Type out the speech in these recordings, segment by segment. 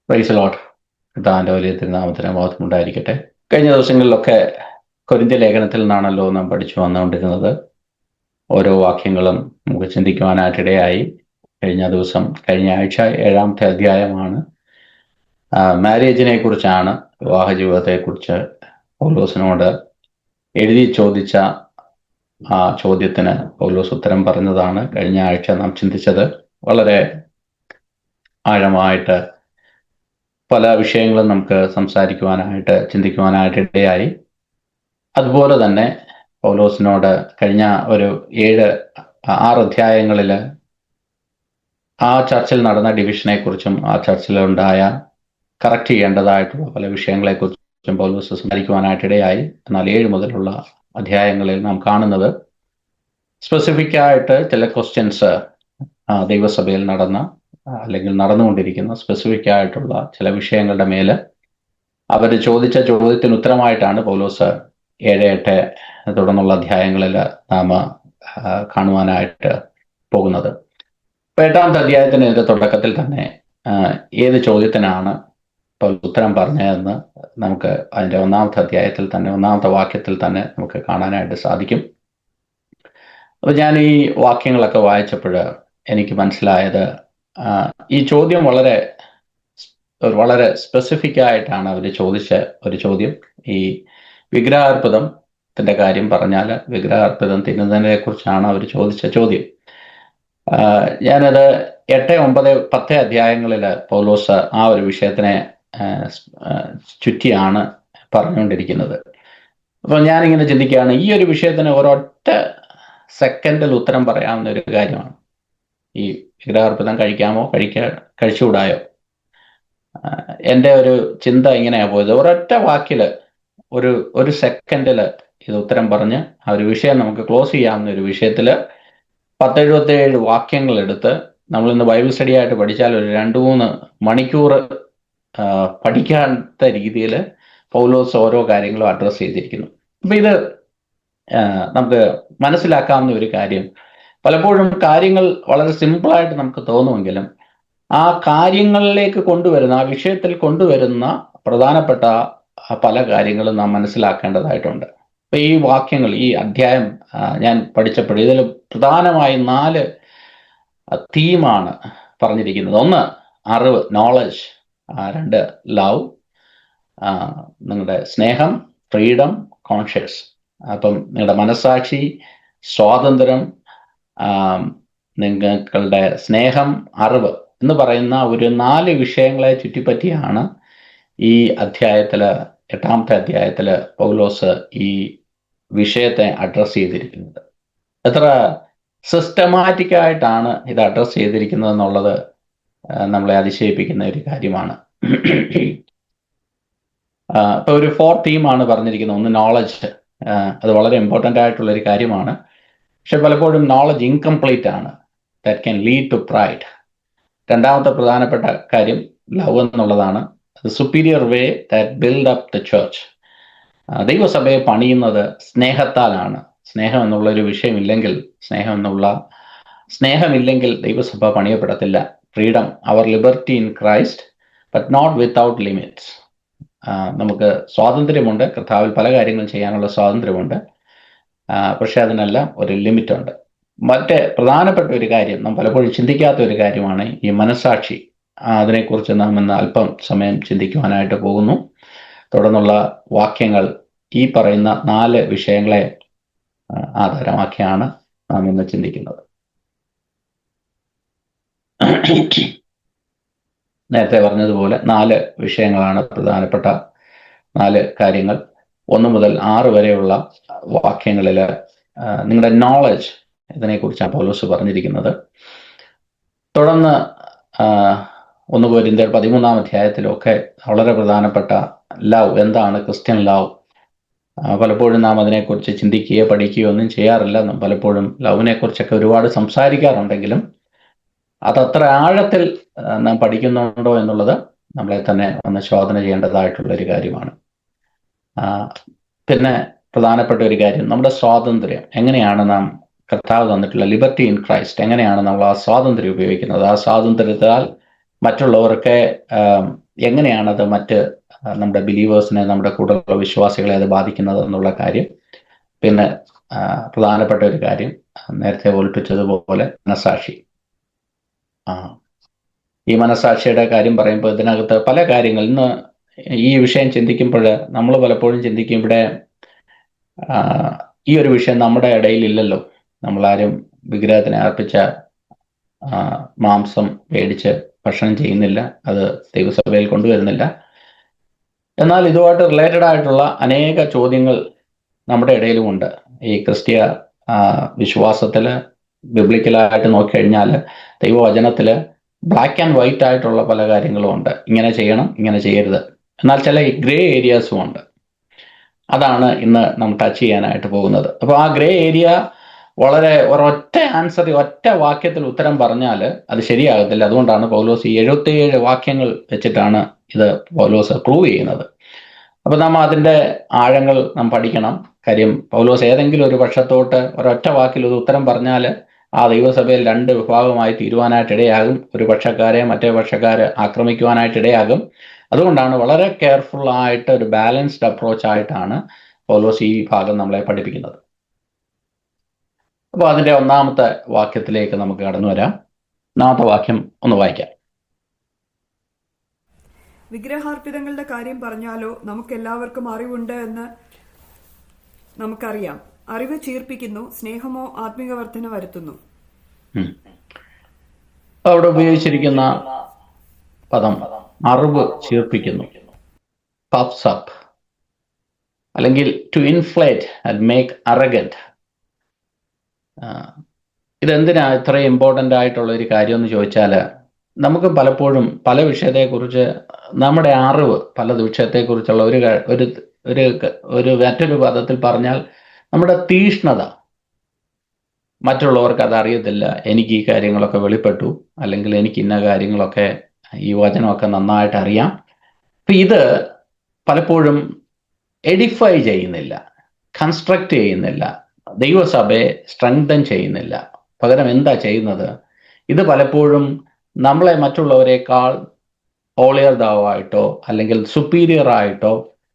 Praise Lord. കർത്താവിന്റെ വലിയ തിരുനാമത്തിന് മഹത്വം ഉണ്ടായിരിക്കട്ടെ. കഴിഞ്ഞ ദിവസങ്ങളിലൊക്കെ കൊരിന്ത്യ ലേഖനത്തിൽ നിന്നാണല്ലോ നാം പഠിച്ചു വന്നുകൊണ്ടിരുന്നത്. ഓരോ വാക്യങ്ങളും നമുക്ക് ചിന്തിക്കുവാനായിട്ടിടയായി. കഴിഞ്ഞ ആഴ്ച 7-ാമത്തെ അധ്യായമാണ്. മാരേജിനെ കുറിച്ചാണ്, വിവാഹ ജീവിതത്തെക്കുറിച്ച് പൗലോസിനോട് എഴുതി ചോദിച്ച ആ ചോദ്യത്തിന് പൗലോസ് ഉത്തരം പറഞ്ഞതാണ് കഴിഞ്ഞ ആഴ്ച നാം ചിന്തിച്ചത്. വളരെ ആഴമായിട്ട് പല വിഷയങ്ങളും നമുക്ക് സംസാരിക്കുവാനായിട്ട്, ചിന്തിക്കുവാനായിട്ട് ഇടയായി. അതുപോലെ തന്നെ പൗലോസിനോട് കഴിഞ്ഞ ഒരു 6 അധ്യായങ്ങളിൽ ആ ചർച്ചിൽ നടന്ന ഡിവിഷനെ കുറിച്ചും ആ ചർച്ചിലുണ്ടായ കറക്റ്റ് ചെയ്യേണ്ടതായിട്ടുള്ള പല വിഷയങ്ങളെക്കുറിച്ചും പൗലോസ് സംസാരിക്കുവാനായിട്ടിടയായി. എന്നാൽ 7 മുതലുള്ള അധ്യായങ്ങളിൽ നാം കാണുന്നത് സ്പെസിഫിക് ആയിട്ട് ചില ക്വസ്റ്റ്യൻസ് ദൈവസഭയിൽ അല്ലെങ്കിൽ നടന്നുകൊണ്ടിരിക്കുന്ന സ്പെസിഫിക് ആയിട്ടുള്ള ചില വിഷയങ്ങളുടെ മേൽ അവർ ചോദിച്ച ചോദ്യത്തിന് ഉത്തരമായിട്ടാണ് പൗലോസ് 7, 8 തുടർന്നുള്ള അധ്യായങ്ങളിൽ നാം കാണുവാനായിട്ട് പോകുന്നത്. 8-ാമത്തെ അധ്യായത്തിന്റെ തുടക്കത്തിൽ തന്നെ ഏത് ചോദ്യത്തിനാണ് പൗലോസ് ഉത്തരം പറഞ്ഞതെന്ന് നമുക്ക് അതിന്റെ 1-ാമത്തെ അധ്യായത്തിൽ തന്നെ 1-ാമത്തെ വാക്യത്തിൽ തന്നെ നമുക്ക് കാണാനായിട്ട് സാധിക്കും. അപ്പോൾ ഞാൻ ഈ വാക്യങ്ങളൊക്കെ വായിച്ചപ്പോൾ എനിക്ക് മനസ്സിലായത്, ഈ ചോദ്യം വളരെ സ്പെസിഫിക് ആയിട്ടാണ് അവർ ചോദിച്ച ഒരു ചോദ്യം. ഈ വിഗ്രഹാർപ്പിതത്തിന്റെ കാര്യം പറഞ്ഞാൽ വിഗ്രഹാർപ്പിതം തിന്നുന്നതിനെ കുറിച്ചാണ് അവർ ചോദിച്ച ചോദ്യം. ഞാനത് 8, 9, 10 അധ്യായങ്ങളിൽ പൗലോസ് ആ ഒരു വിഷയത്തിനെ ചുറ്റിയാണ് പറഞ്ഞുകൊണ്ടിരിക്കുന്നത്. അപ്പോൾ ഞാനിങ്ങനെ ചിന്തിക്കുകയാണ്, ഈ ഒരു വിഷയത്തിന് ഒരൊറ്റ സെക്കൻഡിൽ ഉത്തരം പറയാവുന്ന ഒരു കാര്യമാണ്. ഈ വിഗ്രഹാർപ്പിതം കഴിക്കാമോ, കഴിച്ചുകൂടായോ? എൻ്റെ ഒരു ചിന്ത ഇങ്ങനെയാണ് പോയത്. ഒരൊറ്റ വാക്കിൽ ഒരു സെക്കൻഡിൽ ഇത് ഉത്തരം പറഞ്ഞ് ആ ഒരു വിഷയം നമുക്ക് ക്ലോസ് ചെയ്യാവുന്ന ഒരു വിഷയത്തിൽ 10-77 വാക്യങ്ങൾ എടുത്ത് നമ്മളിന്ന് ബൈബിൾ സ്റ്റഡി ആയിട്ട് പഠിച്ചാൽ ഒരു 2-3 മണിക്കൂർ പഠിക്കാത്ത രീതിയിൽ പൗലോസ് ഓരോ കാര്യങ്ങളും അഡ്രസ്സ് ചെയ്തിരിക്കുന്നു. അപ്പം ഇത് നമുക്ക് മനസ്സിലാക്കാവുന്ന ഒരു കാര്യം, പലപ്പോഴും കാര്യങ്ങൾ വളരെ സിമ്പിളായിട്ട് നമുക്ക് തോന്നുമെങ്കിലും ആ കാര്യങ്ങളിലേക്ക് കൊണ്ടുവരുന്ന, ആ വിഷയത്തിൽ കൊണ്ടുവരുന്ന പ്രധാനപ്പെട്ട പല കാര്യങ്ങളും നാം മനസ്സിലാക്കേണ്ടതായിട്ടുണ്ട്. അപ്പൊ ഈ വാക്യങ്ങൾ, ഈ അധ്യായം ഞാൻ പഠിച്ചപ്പോൾ ഇതിൽ പ്രധാനമായും 4 തീമാണ് പറഞ്ഞിരിക്കുന്നത്. 1, അറിവ്, നോളജ്. 2, ലവ്, നിങ്ങളുടെ സ്നേഹം, ഫ്രീഡം, കോൺഷ്യസ്. അപ്പം നിങ്ങളുടെ മനസ്സാക്ഷി, സ്വാതന്ത്ര്യം, നിങ്ങളുടെ സ്നേഹം, അറിവ് എന്ന് പറയുന്ന ഒരു 4 വിഷയങ്ങളെ ചുറ്റിപ്പറ്റിയാണ് ഈ അധ്യായത്തില്, 8-ാമത്തെ അധ്യായത്തില് പൗലോസ് ഈ വിഷയത്തെ അഡ്രസ്സ് ചെയ്തിരിക്കുന്നത്. എത്ര സിസ്റ്റമാറ്റിക് ആയിട്ടാണ് ഇത് അഡ്രസ്സ് ചെയ്തിരിക്കുന്നത് എന്നുള്ളത് നമ്മളെ അതിശയിപ്പിക്കുന്ന ഒരു കാര്യമാണ്. ഇപ്പൊ ഒരു 4 തീമാണ് പറഞ്ഞിരിക്കുന്നത്. 1, നോളജ്. അത് വളരെ ഇമ്പോർട്ടൻ്റ് ആയിട്ടുള്ള ഒരു കാര്യമാണ്. പക്ഷെ പലപ്പോഴും നോളജ് ഇൻകംപ്ലീറ്റ് ആണ്. That can lead to pride. 2-ാമത്തെ പ്രധാനപ്പെട്ട കാര്യം ലവ് എന്നുള്ളതാണ്. Superior way that build up the church. ദൈവസഭയെ പണിയുന്നത് സ്നേഹത്താലാണ്. സ്നേഹം എന്നുള്ളൊരു വിഷയമില്ലെങ്കിൽ, സ്നേഹമില്ലെങ്കിൽ ദൈവസഭ പണിയപ്പെടത്തില്ല. Freedom, our liberty in Christ but not without limits. നമുക്ക് സ്വാതന്ത്ര്യമുണ്ട്, കർത്താവിൽ പല കാര്യങ്ങളും ചെയ്യാനുള്ള സ്വാതന്ത്ര്യമുണ്ട്. പക്ഷെ അതിനെല്ലാം ഒരു ലിമിറ്റുണ്ട്. മറ്റേ പ്രധാനപ്പെട്ട ഒരു കാര്യം, നാം പലപ്പോഴും ചിന്തിക്കാത്ത ഒരു കാര്യമാണ് ഈ മനസ്സാക്ഷി. അതിനെക്കുറിച്ച് നാം ഇന്ന് അല്പം സമയം ചിന്തിക്കുവാനായിട്ട് പോകുന്നു. തുടർന്നുള്ള വാക്യങ്ങൾ ഈ പറയുന്ന 4 വിഷയങ്ങളെ ആധാരമാക്കിയാണ് നാം ഇന്ന് ചിന്തിക്കുന്നത്. നേരത്തെ പറഞ്ഞതുപോലെ 4 വിഷയങ്ങളാണ് പ്രധാനപ്പെട്ട 4 കാര്യങ്ങൾ. 1 മുതൽ 6 വരെയുള്ള വാക്യങ്ങളിൽ നിങ്ങളുടെ നോളജ്, ഇതിനെക്കുറിച്ചാണ് പൗലോസ് പറഞ്ഞിരിക്കുന്നത്. തുടർന്ന് 1 കൊരിന്ത്യർ 13-ാം അധ്യായത്തിലൊക്കെ വളരെ പ്രധാനപ്പെട്ട ലവ്, എന്താണ് ക്രിസ്ത്യൻ ലവ്. പലപ്പോഴും നാം അതിനെക്കുറിച്ച് ചിന്തിക്കുകയോ പഠിക്കുകയോ ഒന്നും ചെയ്യാറില്ല. പലപ്പോഴും ലവിനെ കുറിച്ചൊക്കെ ഒരുപാട് സംസാരിക്കാറുണ്ടെങ്കിലും അതത്ര ആഴത്തിൽ നാം പഠിക്കുന്നുണ്ടോ എന്നുള്ളത് നമ്മളെ തന്നെ ഒന്ന് ശോധന ചെയ്യേണ്ടതായിട്ടുള്ളൊരു കാര്യമാണ്. പിന്നെ പ്രധാനപ്പെട്ട ഒരു കാര്യം, നമ്മുടെ സ്വാതന്ത്ര്യം എങ്ങനെയാണ് നാം, കർത്താവ് തന്നിട്ടുള്ള ലിബർട്ടി ഇൻ ക്രൈസ്റ്റ്, എങ്ങനെയാണ് നമ്മൾ ആ സ്വാതന്ത്ര്യം ഉപയോഗിക്കുന്നത്. ആ സ്വാതന്ത്ര്യത്താൽ മറ്റുള്ളവർക്ക് എങ്ങനെയാണത് മറ്റ് നമ്മുടെ ബിലീവേഴ്സിനെ, നമ്മുടെ കൂടെയുള്ള വിശ്വാസികളെ അത് ബാധിക്കുന്നത് എന്നുള്ള കാര്യം. പിന്നെ പ്രധാനപ്പെട്ട ഒരു കാര്യം നേരത്തെ ഓൽപ്പിച്ചതുപോലെ മനസാക്ഷി. ഈ മനസാക്ഷിയുടെ കാര്യം പറയുമ്പോൾ ഇതിനകത്ത് പല കാര്യങ്ങൾ, ഇന്ന് ഈ വിഷയം ചിന്തിക്കുമ്പോൾ നമ്മൾ പലപ്പോഴും ചിന്തിക്കും, ഇവിടെ ഈ ഒരു വിഷയം നമ്മുടെ ഇടയിൽ ഇല്ലല്ലോ, നമ്മളാരും വിഗ്രഹത്തിന് അർപ്പിച്ച മാംസം മേടിച്ച് ഭക്ഷണം ചെയ്യുന്നില്ല, അത് ദൈവസഭയിൽ കൊണ്ടുവരുന്നില്ല. എന്നാൽ ഇതുമായിട്ട് റിലേറ്റഡ് ആയിട്ടുള്ള അനേക ചോദ്യങ്ങൾ നമ്മുടെ ഇടയിലുമുണ്ട്. ഈ ക്രിസ്തീയ വിശ്വാസത്തിൽ ബിബ്ലിക്കലായിട്ട് നോക്കിക്കഴിഞ്ഞാൽ ദൈവവചനത്തിൽ ബ്ലാക്ക് ആൻഡ് വൈറ്റ് ആയിട്ടുള്ള പല കാര്യങ്ങളും ഉണ്ട്. ഇങ്ങനെ ചെയ്യണം, ഇങ്ങനെ ചെയ്യരുത്. എന്നാൽ ചില ഗ്രേ ഏരിയാസും ഉണ്ട്. അതാണ് ഇന്ന് നമ്മൾ ടച്ച് ചെയ്യാനായിട്ട് പോകുന്നത്. അപ്പോൾ ആ ഗ്രേ ഏരിയ വളരെ ഒരൊറ്റ ആൻസർ, ഒറ്റ വാക്യത്തിൽ ഉത്തരം പറഞ്ഞാൽ അത് ശരിയാകത്തില്ല. അതുകൊണ്ടാണ് പൗലോസ് ഈ 77 വാക്യങ്ങൾ വെച്ചിട്ടാണ് ഇത് പൗലോസ് പ്രൂവ് ചെയ്യുന്നത്. അപ്പോൾ നമ്മൾ അതിൻ്റെ ആഴങ്ങൾ നാം പഠിക്കണം. കാര്യം പൗലോസ് ഏതെങ്കിലും ഒരു പക്ഷത്തോട്ട് ഒരൊറ്റ വാക്കിൽ ഒരു ഉത്തരം പറഞ്ഞാൽ ആ ദൈവസഭയിൽ 2 വിഭാഗമായി തീരുവാനായിട്ട് ഇടയാകും. ഒരു പക്ഷക്കാരെ മറ്റേ പക്ഷക്കാരെ ആക്രമിക്കുവാനായിട്ട് ഇടയാകും. അതുകൊണ്ടാണ് വളരെ കെയർഫുൾ ആയിട്ട് ഒരു ബാലൻസ്ഡ് അപ്രോച്ച് ആയിട്ടാണ് പൗലോസ് ഈ ഭാഗം നമ്മളെ പഠിപ്പിക്കുന്നത്. അപ്പോൾ അതിൻ്റെ 1-ാമത്തെ വാക്യത്തിലേക്ക് നമുക്ക് കടന്നു വരാം. 1-ാമത്തെ വാക്യം ഒന്ന് വായിക്കാം. വിഗ്രഹാർപ്പിതങ്ങളുടെ കാര്യം പറഞ്ഞാലോ നമുക്കെല്ലാവർക്കും അറിവുണ്ട് എന്ന് നമുക്കറിയാം. അറിവ് ചീർപ്പിക്കുന്നു, സ്നേഹമോ ആത്മീക വർധന വരുത്തുന്നു. അവിടെ ഉപയോഗിച്ചിരിക്കുന്ന പദം അറിവ് ചീർപ്പിക്കുന്നു, പഫ്സ് അപ്പ്, അല്ലെങ്കിൽ to inflate and make arrogant. ഇതെന്തിനാ ഇത്രയും ഇമ്പോർട്ടൻ്റ് ആയിട്ടുള്ള ഒരു കാര്യം എന്ന് ചോദിച്ചാൽ, നമുക്ക് പലപ്പോഴും പല വിഷയത്തെക്കുറിച്ച് നമ്മുടെ അറിവ്, പല വിഷയത്തെക്കുറിച്ചുള്ള ഒരു മറ്റൊരു പദത്തിൽ പറഞ്ഞാൽ നമ്മുടെ തീഷ്ണത, മറ്റുള്ളവർക്ക് അത് അറിയത്തില്ല. എനിക്ക് ഈ കാര്യങ്ങളൊക്കെ വെളിപ്പെട്ടു, അല്ലെങ്കിൽ എനിക്ക് ഇന്ന കാര്യങ്ങളൊക്കെ, ഈ വചനമൊക്കെ നന്നായിട്ട് അറിയാം. അപ്പം ഇത് പലപ്പോഴും എഡിഫൈ ചെയ്യുന്നില്ല, കൺസ്ട്രക്റ്റ് ചെയ്യുന്നില്ല, ദൈവസഭയെ സ്ട്രെങ്തൻ ചെയ്യുന്നില്ല. പകരം എന്താ ചെയ്യുന്നത്? ഇത് പലപ്പോഴും നമ്മളെ മറ്റുള്ളവരെക്കാൾ ഹോളിയർ ദാവായിട്ടോ അല്ലെങ്കിൽ സുപ്പീരിയർ ആയിട്ടോ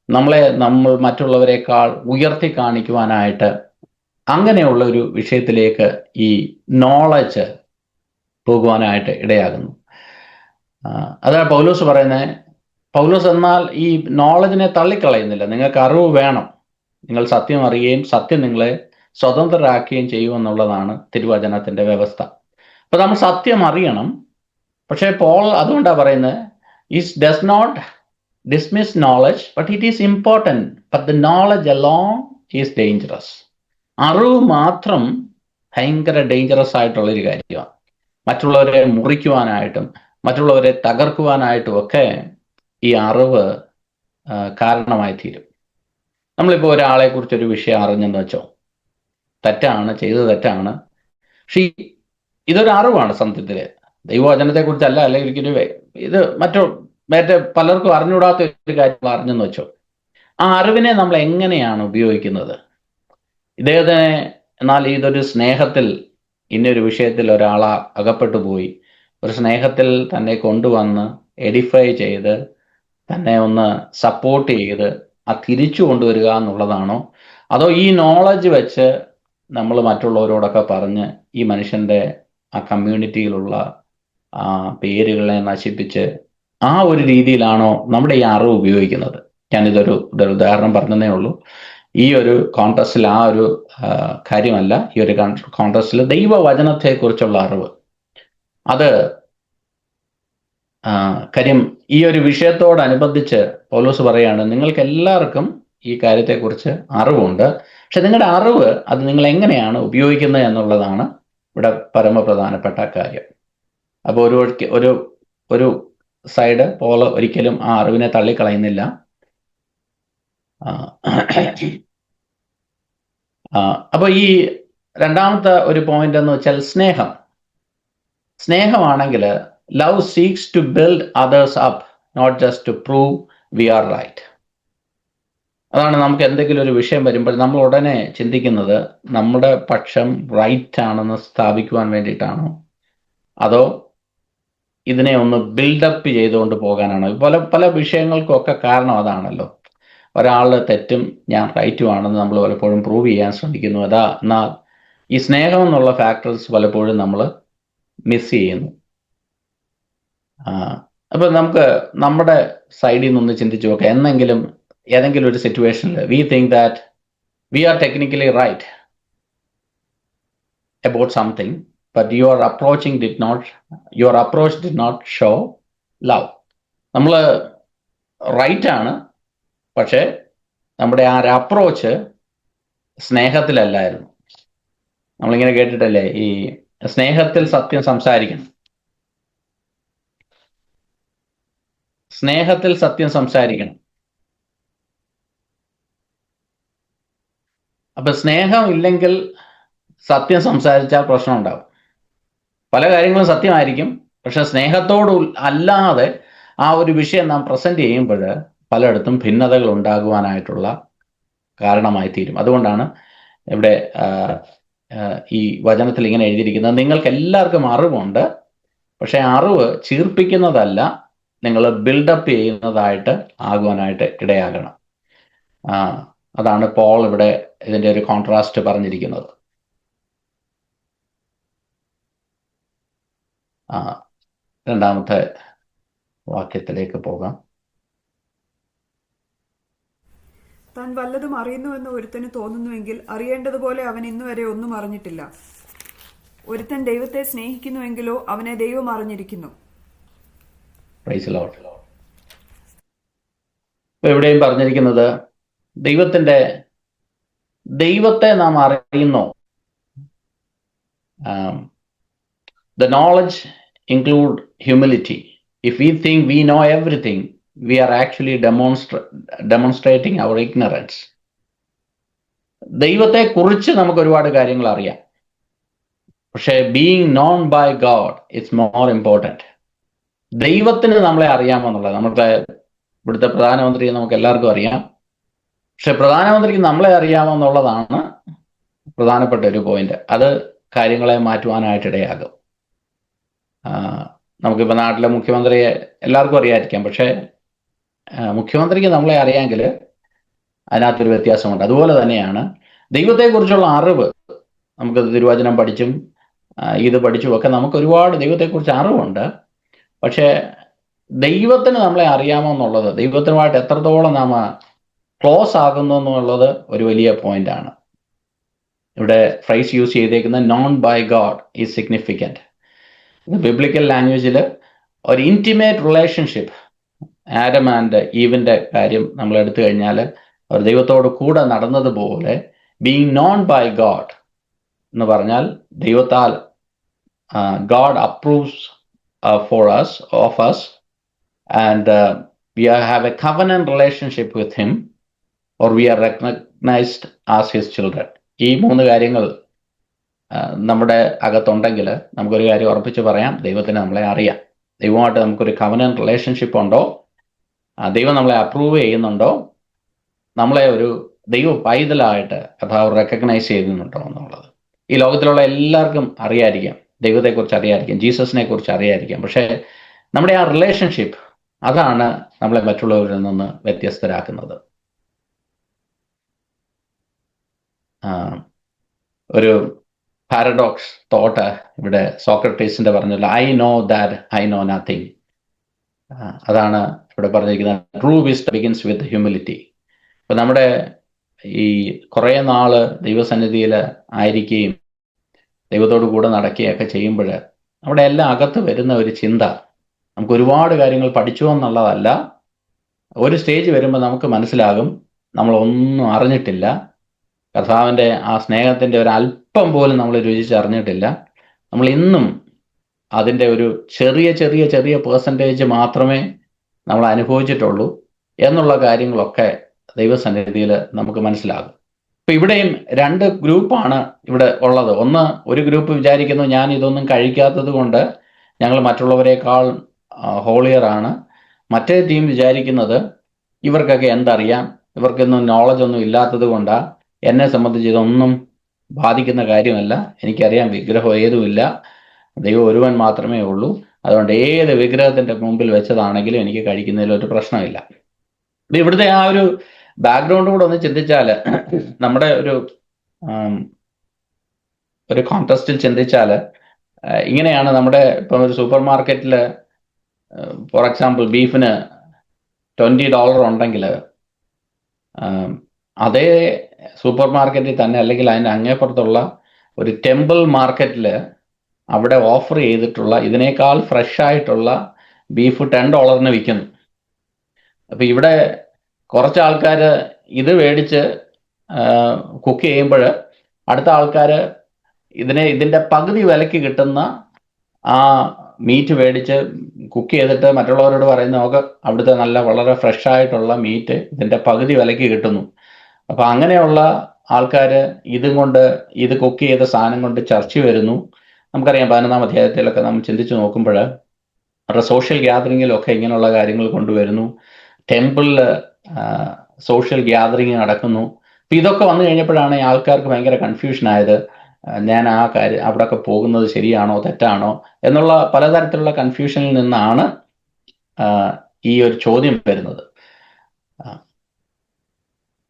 നമ്മൾ മറ്റുള്ളവരെക്കാൾ ഉയർത്തി കാണിക്കുവാനായിട്ട് അങ്ങനെയുള്ള ഒരു വിഷയത്തിലേക്ക് ഈ നോളജ് പോകുവാനായിട്ട് ഇടയാകുന്നു. അതാണ് പൗലോസ് പറയുന്നത്. പൗലോസ് എന്നാൽ ഈ നോളജിനെ തള്ളിക്കളയുന്നില്ല. നിങ്ങൾക്ക് അറിവ് വേണം, നിങ്ങൾ സത്യം അറിയുകയും സത്യം നിങ്ങളെ സ്വതന്ത്രരാക്കുകയും ചെയ്യുമെന്നുള്ളതാണ് തിരുവചനത്തിൻ്റെ വ്യവസ്ഥ. അപ്പോൾ നമ്മൾ സത്യം അറിയണം. പക്ഷേ പോൾ അതുകൊണ്ടാണ് പറയുന്നത്, it does not dismiss knowledge but it is important, but the knowledge alone is dangerous. അറിവ് മാത്രം ഭയങ്കര ഡേഞ്ചറസ് ആയിട്ടുള്ളൊരു കാര്യമാണ്. മറ്റുള്ളവരെ മുറിക്കുവാനായിട്ടും മറ്റുള്ളവരെ തകർക്കുവാനായിട്ടും ഒക്കെ ഈ അറിവ് കാരണമായി തീരും. നമ്മളിപ്പോൾ ഒരാളെ കുറിച്ചൊരു വിഷയം അറിഞ്ഞെന്ന് വെച്ചോ, തെറ്റാണ്, ചെയ്തത് തെറ്റാണ്, പക്ഷേ ഇതൊരു അറിവാണ്. സത്യത്തിൽ ദൈവവചനത്തെക്കുറിച്ചല്ല, അല്ലെങ്കിൽ ഇത് മറ്റേ പലർക്കും അറിഞ്ഞുകൂടാത്ത ഒരു കാര്യം അറിഞ്ഞെന്ന് വെച്ചോ, ആ അറിവിനെ നമ്മൾ എങ്ങനെയാണ് ഉപയോഗിക്കുന്നത്? ഇദ്ദേഹത്തിന് എന്നാൽ ഇതൊരു സ്നേഹത്തിൽ, ഇന്നൊരു വിഷയത്തിൽ ഒരാൾ അകപ്പെട്ടു പോയി, ഒരു സ്നേഹത്തിൽ തന്നെ കൊണ്ടുവന്ന് എഡിഫൈ ചെയ്ത് തന്നെ ഒന്ന് സപ്പോർട്ട് ചെയ്ത് തിരിച്ചു കൊണ്ടുവരിക എന്നുള്ളതാണോ? അതോ ഈ നോളജ് വെച്ച് നമ്മൾ മറ്റുള്ളവരോടൊക്കെ പറഞ്ഞ് ഈ മനുഷ്യൻ്റെ ആ കമ്മ്യൂണിറ്റിയിലുള്ള പേരുകളെ നശിപ്പിച്ച് ആ ഒരു രീതിയിലാണോ നമ്മുടെ ഈ അറിവ് ഉപയോഗിക്കുന്നത്? ഞാനിതൊരു ഉദാഹരണം പറഞ്ഞതേ ഉള്ളൂ. ഈ ഒരു കോൺടെസ്റ്റിൽ ആ ഒരു കാര്യമല്ല. ഈ ഒരു കോൺടെസ്റ്റിൽ ദൈവവചനത്തെക്കുറിച്ചുള്ള അറിവ്, അത് കാര്യം ഈ ഒരു വിഷയത്തോടനുബന്ധിച്ച് പൗലോസ് പറയാണ്, നിങ്ങൾക്ക് എല്ലാവർക്കും ഈ കാര്യത്തെക്കുറിച്ച് അറിവുണ്ട്, പക്ഷെ നിങ്ങളുടെ അറിവ് അത് നിങ്ങൾ എങ്ങനെയാണ് ഉപയോഗിക്കുന്നത് എന്നുള്ളതാണ് ഇവിടെ പരമപ്രധാനപ്പെട്ട കാര്യം. അപ്പോൾ ഒരു സൈഡ് പോൾ ഒരിക്കലും ആ അറിവിനെ തള്ളിക്കളയുന്നില്ല. അപ്പോൾ ഈ 2-ാമത്തെ ഒരു പോയിന്റ് എന്ന് വെച്ചാൽ സ്നേഹമാണെങ്കിൽ love seeks to build others up, not just to prove we are right. അതാണ് നമുക്ക് എന്തെങ്കിലും ഒരു വിഷയം വരുമ്പോൾ നമ്മൾ ഉടനെ ചിന്തിക്കുന്നത് നമ്മുടെ പക്ഷം റൈറ്റ് ആണെന്ന് സ്ഥാപിക്കുവാൻ വേണ്ടിയിട്ടാണോ, അതോ ഇതിനെ ഒന്ന് ബിൽഡപ്പ് ചെയ്തുകൊണ്ട് പോകാനാണ്. പല പല വിഷയങ്ങൾക്കൊക്കെ കാരണം അതാണല്ലോ. ഒരാളുടെ തെറ്റും ഞാൻ റൈറ്റുമാണെന്ന് നമ്മൾ പലപ്പോഴും പ്രൂവ് ചെയ്യാൻ ശ്രമിക്കുന്നു. എന്നാൽ ഈ സ്നേഹം എന്നുള്ള ഫാക്ടേഴ്സ് പലപ്പോഴും നമ്മൾ മിസ് ചെയ്യുന്നു. അപ്പം നമുക്ക് നമ്മുടെ സൈഡിൽ നിന്നൊന്ന് ചിന്തിച്ചു നോക്കാം. ഏതെങ്കിലും ഒരു സിറ്റുവേഷനിൽ we think that we are technically right about something, but your approach did not show love. നമ്മൾ റൈറ്റ് ആണ്, പക്ഷേ നമ്മുടെ ആ ഒരു അപ്രോച്ച് സ്നേഹത്തിലല്ലായിരുന്നു. നമ്മളിങ്ങനെ കേട്ടിട്ടല്ലേ, ഈ സ്നേഹത്തിൽ സത്യം സംസാരിക്കണം, സ്നേഹത്തിൽ സത്യം സംസാരിക്കണം. അപ്പൊ സ്നേഹം ഇല്ലെങ്കിൽ സത്യം സംസാരിച്ചാൽ പ്രശ്നം ഉണ്ടാവും. പല കാര്യങ്ങളും സത്യമായിരിക്കും, പക്ഷെ സ്നേഹത്തോട് അല്ലാതെ ആ ഒരു വിഷയം നാം പ്രസന്റ് ചെയ്യുമ്പോൾ പലയിടത്തും ഭിന്നതകൾ ഉണ്ടാകുവാനായിട്ടുള്ള കാരണമായി തീരും. അതുകൊണ്ടാണ് ഇവിടെ ഈ വചനത്തിൽ ഇങ്ങനെ എഴുതിയിരിക്കുന്നത്, നിങ്ങൾക്ക് എല്ലാവർക്കും അറിവുണ്ട്, പക്ഷെ അറിവ് ചീർപ്പിക്കുന്നതല്ല, നിങ്ങൾ ബിൽഡപ്പ് ചെയ്യുന്നതായിട്ട് ആകുവാനായിട്ട് ഇടയാകണം. അതാണ് പോൾ ഇവിടെ ഇതിൻ്റെ ഒരു കോൺട്രാസ്റ്റ് പറഞ്ഞിരിക്കുന്നത്. രണ്ടാമത്തെ വാക്യത്തിലേക്ക് പോകാം. താൻ വല്ലതും അറിയുന്നുവെന്ന് ഒരുത്തന് തോന്നുന്നുവെങ്കിൽ അറിയേണ്ടതുപോലെ അവൻ ഇന്നുവരെ ഒന്നും അറിഞ്ഞിട്ടില്ല. ഒരുത്തൻ ദൈവത്തെ സ്നേഹിക്കുന്നുവെങ്കിലോ അവനെ ദൈവം അറിഞ്ഞിരിക്കുന്നു. എവിടെയും പറഞ്ഞിരിക്കുന്നത് ദൈവത്തെ നാം അറിയുന്നു. The knowledge include humility. If we think we know everything, we are actually demonstrating our ignorance. ദൈവത്തെ കുറിച്ച് നമുക്ക് ഒരുപാട് കാര്യങ്ങൾ അറിയാം, പക്ഷേ being known by God it's more important. ദൈവത്തിന് നമ്മളെ അറിയാമെന്നുള്ളത്, നമ്മുടെ ഇവിടുത്തെ പ്രധാനമന്ത്രിയെ നമുക്ക് എല്ലാവർക്കും അറിയാം, പക്ഷെ പ്രധാനമന്ത്രിക്ക് നമ്മളെ അറിയാമെന്നുള്ളതാണ് പ്രധാനപ്പെട്ട ഒരു പോയിന്റ്. അത് കാര്യങ്ങളെ മാറ്റുവാനായിട്ടിടയാകും. നമുക്കിപ്പോൾ നാട്ടിലെ മുഖ്യമന്ത്രിയെ എല്ലാവർക്കും അറിയാതിരിക്കാം, പക്ഷേ മുഖ്യമന്ത്രിക്ക് നമ്മളെ അറിയാമെങ്കിൽ അതിനകത്തൊരു വ്യത്യാസമുണ്ട്. അതുപോലെ തന്നെയാണ് ദൈവത്തെക്കുറിച്ചുള്ള അറിവ്. നമുക്ക് തിരുവചനം പഠിച്ചും ഇത് പഠിച്ചും ഒക്കെ നമുക്ക് ഒരുപാട് ദൈവത്തെക്കുറിച്ച് അറിവുണ്ട്, പക്ഷേ ദൈവത്തിന് നമ്മളെ അറിയാമെന്നുള്ളത്, ദൈവത്തിനുമായിട്ട് എത്രത്തോളം നാം ക്ലോസ് ആകുന്നു എന്നുള്ളത് ഒരു വലിയ പോയിന്റാണ്. ഇവിടെ ഫ്രൈസ് യൂസ് ചെയ്തേക്കുന്ന known by God is significant. Biblical ലാംഗ്വേജിൽ ഒരു ഇൻറ്റിമേറ്റ് റിലേഷൻഷിപ്പ്, ആഡം ആൻഡ് ഈവിൻ്റെ കാര്യം നമ്മൾ എടുത്തു കഴിഞ്ഞാൽ അവർ ദൈവത്തോട് കൂടെ നടന്നതുപോലെ ബീയിങ് നോൺ ബൈ ഗോഡ് എന്ന് പറഞ്ഞാൽ ദൈവത്താൽ God approves of us and we have a covenant relationship with him, or we are recognized as his children. ഈ മൂന്ന് കാര്യങ്ങൾ നമ്മുടെ അകത്തുണ്ടെങ്കിൽ നമുക്കൊരു കാര്യം ഉറപ്പിച്ച് പറയാം, ദൈവത്തിന് നമ്മളെ അറിയാം. ദൈവമായിട്ട് നമുക്കൊരു കവനന്റ് റിലേഷൻഷിപ്പ് ഉണ്ടോ, ദൈവം നമ്മളെ അപ്രൂവ് ചെയ്യുന്നുണ്ടോ, നമ്മളെ ഒരു ദൈവ പൈതലായിട്ട് കഥാവ് റെക്കഗ്നൈസ് ചെയ്യുന്നുണ്ടോ എന്നുള്ളത്. ഈ ലോകത്തിലുള്ള എല്ലാവർക്കും അറിയാതിരിക്കാം, ദൈവത്തെക്കുറിച്ച് അറിയാതിരിക്കാം, ജീസസിനെ കുറിച്ച് അറിയാതിരിക്കാം, പക്ഷേ നമ്മുടെ ആ റിലേഷൻഷിപ്പ് അതാണ് നമ്മളെ മറ്റുള്ളവരിൽ നിന്ന് വ്യത്യസ്തരാക്കുന്നത്. ഒരു പാരഡോക്സ് തോട്ട് ഇവിടെ സോക്രട്ടീസിന്റെ പറഞ്ഞല്ലോ, I know that I know nothing. അതാണ് ഇവിടെ പറഞ്ഞിരിക്കുന്നത്. True wisdom begins with humility. ഇപ്പം നമ്മുടെ ഈ കുറേ നാള് ദൈവസന്നിധിയിൽ ആയിരിക്കുകയും ദൈവത്തോടു കൂടെ നടക്കുകയൊക്കെ ചെയ്യുമ്പോൾ നമ്മുടെ എല്ലാം അകത്ത് വരുന്ന ഒരു ചിന്ത, നമുക്ക് ഒരുപാട് കാര്യങ്ങൾ പഠിച്ചു എന്നുള്ളതല്ല, ഒരു സ്റ്റേജ് വരുമ്പോൾ നമുക്ക് മനസ്സിലാകും നമ്മളൊന്നും അറിഞ്ഞിട്ടില്ല, കർത്താവിൻ്റെ ആ സ്നേഹത്തിൻ്റെ ഒരു അല്പം പോലും നമ്മൾ രുചിച്ചറിഞ്ഞിട്ടില്ല, നമ്മൾ ഇന്നും അതിൻ്റെ ഒരു ചെറിയ ചെറിയ ചെറിയ പേഴ്സൻറ്റേജ് മാത്രമേ നമ്മൾ അനുഭവിച്ചിട്ടുള്ളൂ എന്നുള്ള കാര്യങ്ങളൊക്കെ ദൈവസന്നിധിയിൽ നമുക്ക് മനസ്സിലാകും. ഇപ്പം ഇവിടെയും രണ്ട് ഗ്രൂപ്പാണ് ഇവിടെ ഉള്ളത്. ഒരു ഗ്രൂപ്പ് വിചാരിക്കുന്നു ഞാൻ ഇതൊന്നും കഴിക്കാത്തത് കൊണ്ട് ഞങ്ങൾ മറ്റുള്ളവരെക്കാൾ ഹോളിയറാണ്. മറ്റേ ടീം വിചാരിക്കുന്നത് ഇവർക്കൊക്കെ എന്തറിയാം, ഇവർക്കൊന്നും നോളജൊന്നും ഇല്ലാത്തത് കൊണ്ടാണ്, എന്നെ സംബന്ധിച്ച് ഇതൊന്നും ബാധിക്കുന്ന കാര്യമല്ല, എനിക്കറിയാം വിഗ്രഹം ഏതുമില്ല, ദൈവം ഒരുവൻ മാത്രമേ ഉള്ളൂ, അതുകൊണ്ട് ഏത് വിഗ്രഹത്തിന്റെ മുമ്പിൽ വെച്ചതാണെങ്കിലും എനിക്ക് കഴിക്കുന്നതിൽ ഒരു പ്രശ്നമില്ല. ഇത് ഇവിടുത്തെ ആ ഒരു ബാക്ക്ഗ്രൗണ്ട് കൂടെ ഒന്ന് ചിന്തിച്ചാൽ, നമ്മുടെ ഒരു കോൺടെസ്റ്റിൽ ചിന്തിച്ചാൽ ഇങ്ങനെയാണ്. നമ്മുടെ ഇപ്പം ഒരു സൂപ്പർ മാർക്കറ്റിൽ ഫോർ എക്സാമ്പിൾ ബീഫിന് $20 ഉണ്ടെങ്കിൽ അതേ സൂപ്പർ മാർക്കറ്റിൽ തന്നെ, അല്ലെങ്കിൽ അതിൻ്റെ അങ്ങേപ്പുറത്തുള്ള ഒരു ടെമ്പിൾ മാർക്കറ്റിൽ അവിടെ ഓഫർ ചെയ്തിട്ടുള്ള ഇതിനേക്കാൾ ഫ്രഷ് ആയിട്ടുള്ള ബീഫ് $10 വിൽക്കുന്നു. അപ്പം ഇവിടെ കുറച്ച് ആൾക്കാർ ഇത് മേടിച്ച് കുക്ക് ചെയ്യുമ്പോൾ അടുത്ത ആൾക്കാർ ഇതിൻ്റെ പകുതി വിലയ്ക്ക് കിട്ടുന്ന ആ മീറ്റ് മേടിച്ച് കുക്ക് ചെയ്തിട്ട് മറ്റുള്ളവരോട് പറയുന്ന നോക്ക്, അവിടുത്തെ നല്ല വളരെ ഫ്രഷ് ആയിട്ടുള്ള മീറ്റ് ഇതിൻ്റെ പകുതി വിലയ്ക്ക് കിട്ടുന്നു. അപ്പം അങ്ങനെയുള്ള ആൾക്കാർ ഇത് കുക്ക് ചെയ്ത സാധനം കൊണ്ട് ചർച്ച വരുന്നു. നമുക്കറിയാം 11-ാം അധ്യായത്തിലൊക്കെ നമ്മൾ ചിന്തിച്ച് നോക്കുമ്പോൾ അവരുടെ സോഷ്യൽ ഗ്യാതറിങ്ങിലൊക്കെ ഇങ്ങനെയുള്ള കാര്യങ്ങൾ കൊണ്ടുവരുന്നു. ടെമ്പിളിൽ സോഷ്യൽ ഗ്യാതറിങ് നടക്കുന്നു. അപ്പം ഇതൊക്കെ വന്നു കഴിഞ്ഞപ്പോഴാണ് ഈ ആൾക്കാർക്ക് ഭയങ്കര കൺഫ്യൂഷൻ ആയത്. ഞാൻ ആ കാര്യം അവിടെയൊക്കെ പോകുന്നത് ശരിയാണോ തെറ്റാണോ എന്നുള്ള പലതരത്തിലുള്ള കൺഫ്യൂഷനിൽ നിന്നാണ് ഈ ഒരു ചോദ്യം വരുന്നത്.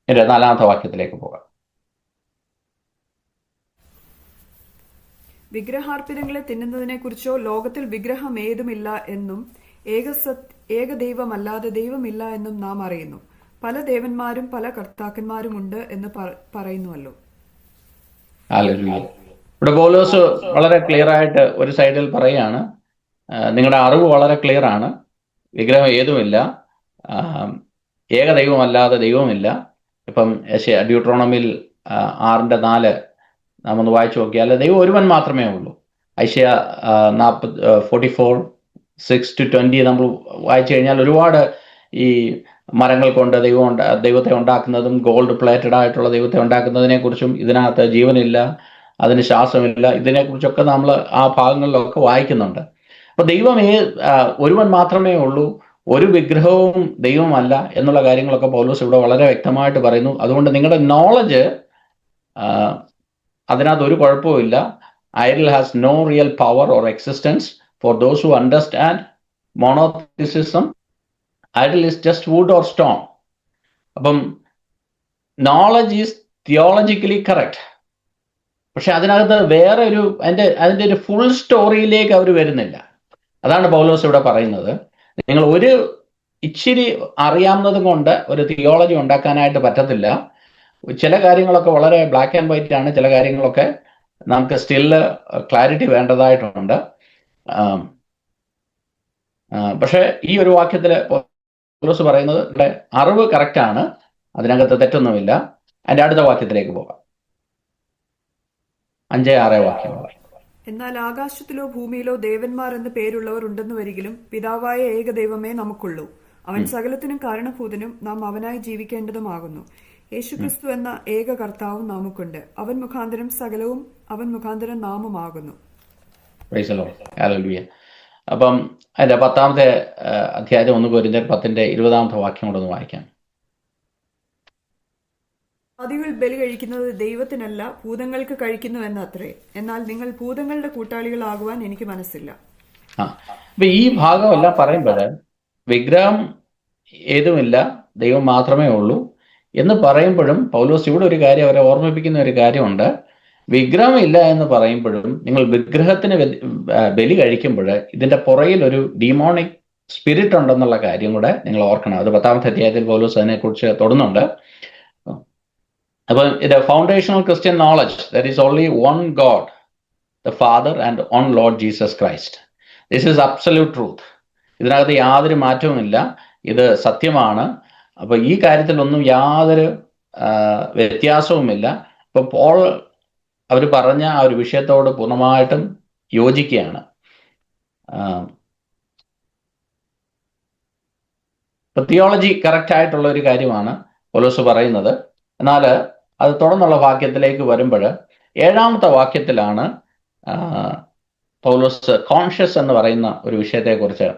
4-ാമത്തെ വാക്യത്തിലേക്ക് പോകാം. വിഗ്രഹാർപ്പിതങ്ങളെ തിന്നുന്നതിനെക്കുറിച്ചോ ലോകത്തിൽ വിഗ്രഹം ഏതുമില്ല എന്നും ഏകദൈവമല്ലാതെ ദൈവമില്ല എന്നും നാം അറിയുന്നു. പല ദേവന്മാരും പല കർത്താക്കന്മാരും ഉണ്ട് എന്ന് പറയുന്നുവല്ലോ. ഇവിടെ പൗലോസ് വളരെ ക്ലിയർ ആയിട്ട് ഒരു സൈഡിൽ പറയുകയാണ്, നിങ്ങളുടെ അറിവ് വളരെ ക്ലിയർ ആണ്, വിഗ്രഹം ഏതുമില്ല, ഏകദൈവമല്ലാതെ ദൈവമില്ല. ഇപ്പം ഡ്യൂട്രോണമിൽ 6:4 നാം ഒന്ന് വായിച്ചു നോക്കിയാൽ ദൈവം ഒരുവൻ മാത്രമേ ഉള്ളൂ. ഐശയ 44:6-20 നമ്മൾ വായിച്ചു കഴിഞ്ഞാൽ ഒരുപാട് ഈ മരങ്ങൾ കൊണ്ട് ദൈവത്തെ ഉണ്ടാക്കുന്നതും ഗോൾഡ് പ്ലേറ്റഡ് ആയിട്ടുള്ള ദൈവത്തെ ഉണ്ടാക്കുന്നതിനെ കുറിച്ചും ഇതിനകത്ത് ജീവനില്ല, അതിന് ശ്വാസമില്ല, ഇതിനെക്കുറിച്ചൊക്കെ നമ്മൾ ആ ഭാഗങ്ങളിലൊക്കെ വായിക്കുന്നുണ്ട്. അപ്പോൾ ദൈവം ഒരുവൻ മാത്രമേ ഉള്ളൂ, ഒരു വിഗ്രഹവും ദൈവമല്ല എന്നുള്ള കാര്യങ്ങളൊക്കെ പൗലോസ് ഇവിടെ വളരെ വ്യക്തമായിട്ട് പറയുന്നു. അതുകൊണ്ട് നിങ്ങളുടെ നോളജ് അതിനകത്ത് ഒരു കുഴപ്പമില്ല. Idol has no real power or existence for those who understand monotheism. Idol is just wood or stone. അപ്പം നോളജ് ഈസ് തിയോളജിക്കലി കറക്റ്റ്. പക്ഷെ അതിനകത്ത് വേറെ അതിൻ്റെ ഒരു ഫുൾ സ്റ്റോറിയിലേക്ക് അവർ വരുന്നില്ല. അതാണ് പൗലോസ് ഇവിടെ പറയുന്നത്. നിങ്ങൾ ഒരു ഇച്ചിരി അറിയാവുന്നത് കൊണ്ട് ഒരു തിയോളജി ഉണ്ടാക്കാനായിട്ട് പറ്റത്തില്ല. ചില കാര്യങ്ങളൊക്കെ വളരെ ബ്ലാക്ക് ആൻഡ് വൈറ്റ് ആണ്, ചില കാര്യങ്ങളൊക്കെ നമുക്ക് സ്റ്റില് ക്ലാരിറ്റി വേണ്ടതായിട്ടുണ്ട്. പക്ഷെ ഈ ഒരു വാക്യത്തിൽ പൗലോസ് പറയുന്നത് ഇവിടെ അറിവ് കറക്റ്റാണ്, അതിനകത്ത് തെറ്റൊന്നുമില്ല. അതിൻ്റെ അടുത്ത വാക്യത്തിലേക്ക് പോകാം. 5-6 വാക്യങ്ങൾ. എന്നാൽ ആകാശത്തിലോ ഭൂമിയിലോ ദേവന്മാർ എന്ന് പേരുള്ളവർ ഉണ്ടെന്ന് വരികിലും പിതാവായ ഏകദൈവമേ നമുക്കുള്ളൂ. അവൻ സകലത്തിനും കാരണഭൂതനും നാം അവനായി ജീവിക്കേണ്ടതുമാകുന്നു. യേശുക്രിസ്തു എന്ന ഏക കർത്താവും നമുക്കുണ്ട്. അവൻ മുഖാന്തരം സകലവും, അവൻ മുഖാന്തരം നാമുമാകുന്നു. അപ്പം അതിന്റെ 10-ാമത്തെ അധ്യായം 1 കൊരിന്ത്യർ 10:20 വാക്യം കൊണ്ടൊന്ന് വായിക്കാം. ആദികൾ ബലി കഴിക്കുന്നത് ദൈവത്തിനല്ല, ഭൂതങ്ങൾക്ക് കഴിക്കുന്നു എന്നത്രേ. എന്നാൽ നിങ്ങൾ ഭൂതങ്ങളുടെ കൂട്ടാളികളാകുവാൻ എനിക്ക് മനസ്സില്ല. അപ്പൊ ഈ ഭാഗമെല്ലാം പറയുമ്പോൾ വിഗ്രഹം ഏതുമില്ല, ദൈവം മാത്രമേ ഉള്ളൂ എന്ന് പറയുമ്പോഴും പൗലോസ് ഇവിടെ ഒരു കാര്യം അവരെ ഓർമ്മിപ്പിക്കുന്ന ഒരു കാര്യമുണ്ട്. വിഗ്രഹം ഇല്ല എന്ന് പറയുമ്പോഴും നിങ്ങൾ വിഗ്രഹത്തിന് ബലി കഴിക്കുമ്പോൾ ഇതിന്റെ പുറകിൽ ഒരു ഡീമോണിക് സ്പിരിറ്റ് ഉണ്ടെന്നുള്ള കാര്യം കൂടെ നിങ്ങൾ ഓർക്കണം. അത് 10-ാമത്തെ അധ്യായത്തിൽ പൗലോസ് അതിനെക്കുറിച്ച് തൊടുന്നുണ്ട്. അപ്പം ഇത് foundational Christian knowledge, there is only one God the father and on Lord Jesus Christ. This is absolute truth. ഇതിനകത്ത് യാതൊരു മാറ്റവുമില്ല, ഇത് സത്യമാണ്. അപ്പോൾ ഈ കാര്യത്തിലൊന്നും യാതൊരു വ്യത്യാസവുമില്ല. ഇപ്പോൾ പോൾ അവർ പറഞ്ഞ ആ ഒരു വിഷയത്തോട് പൂർണ്ണമായിട്ടും യോജിക്കുകയാണ്. ഇപ്പം തിയോളജി കറക്റ്റ് ആയിട്ടുള്ള ഒരു കാര്യമാണ് പൗലോസ് പറയുന്നത്. എന്നാൽ അത് തുടർന്നുള്ള വാക്യത്തിലേക്ക് വരുമ്പോൾ 7-ാമത്തെ വാക്യത്തിലാണ് പൗലോസ് കോൺഷ്യസ് എന്ന് പറയുന്ന ഒരു വിഷയത്തെക്കുറിച്ച്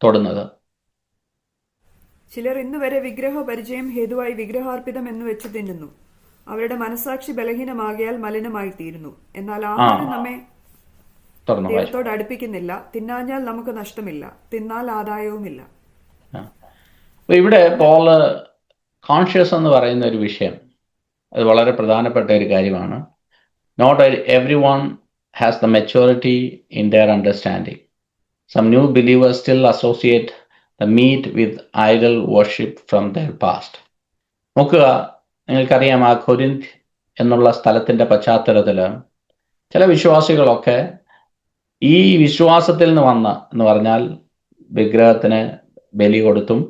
തൊടുന്നത്. ചിലർ ഇന്നുവരെ വിഗ്രഹ പരിചയം ഹേതുവായി വിഗ്രഹാർപ്പിതം എന്ന് വെച്ച് തിന്നുന്നു. അവരുടെ മനസാക്ഷി ബലഹീനമാകിയാൽ മലിനമായി തീരുന്നു. എന്നാൽ ആഹാരം നമ്മെ തുറന്നു വായിച്ചു. ദൈവത്തോട് അടുപ്പിക്കുന്നില്ല. തിന്നാഞ്ഞാൽ നമുക്ക് നഷ്ടമില്ല, തിന്നാൽ ആദായവുമില്ല. അപ്പൊ ഇവിടെ പോള് കോൺഷ്യസ് എന്ന് പറയുന്ന ഒരു വിഷയം, അത് വളരെ പ്രധാനപ്പെട്ട ഒരു കാര്യമാണ്. Not everyone has the maturity in their understanding. Some new believers still associate the meat with idol worship from their past. നോക്കുക, നിങ്ങൾക്കറിയാം, ആ കൊരിന്ത് എന്നുള്ള സ്ഥലത്തിന്റെ പശ്ചാത്തലത്തിൽ ചില വിശ്വാസികളൊക്കെ ഈ വിശ്വാസത്തിൽ നിന്ന് വന്ന എന്ന് പറഞ്ഞാൽ വിഗ്രഹത്തിന് ബലി കൊടുത്തും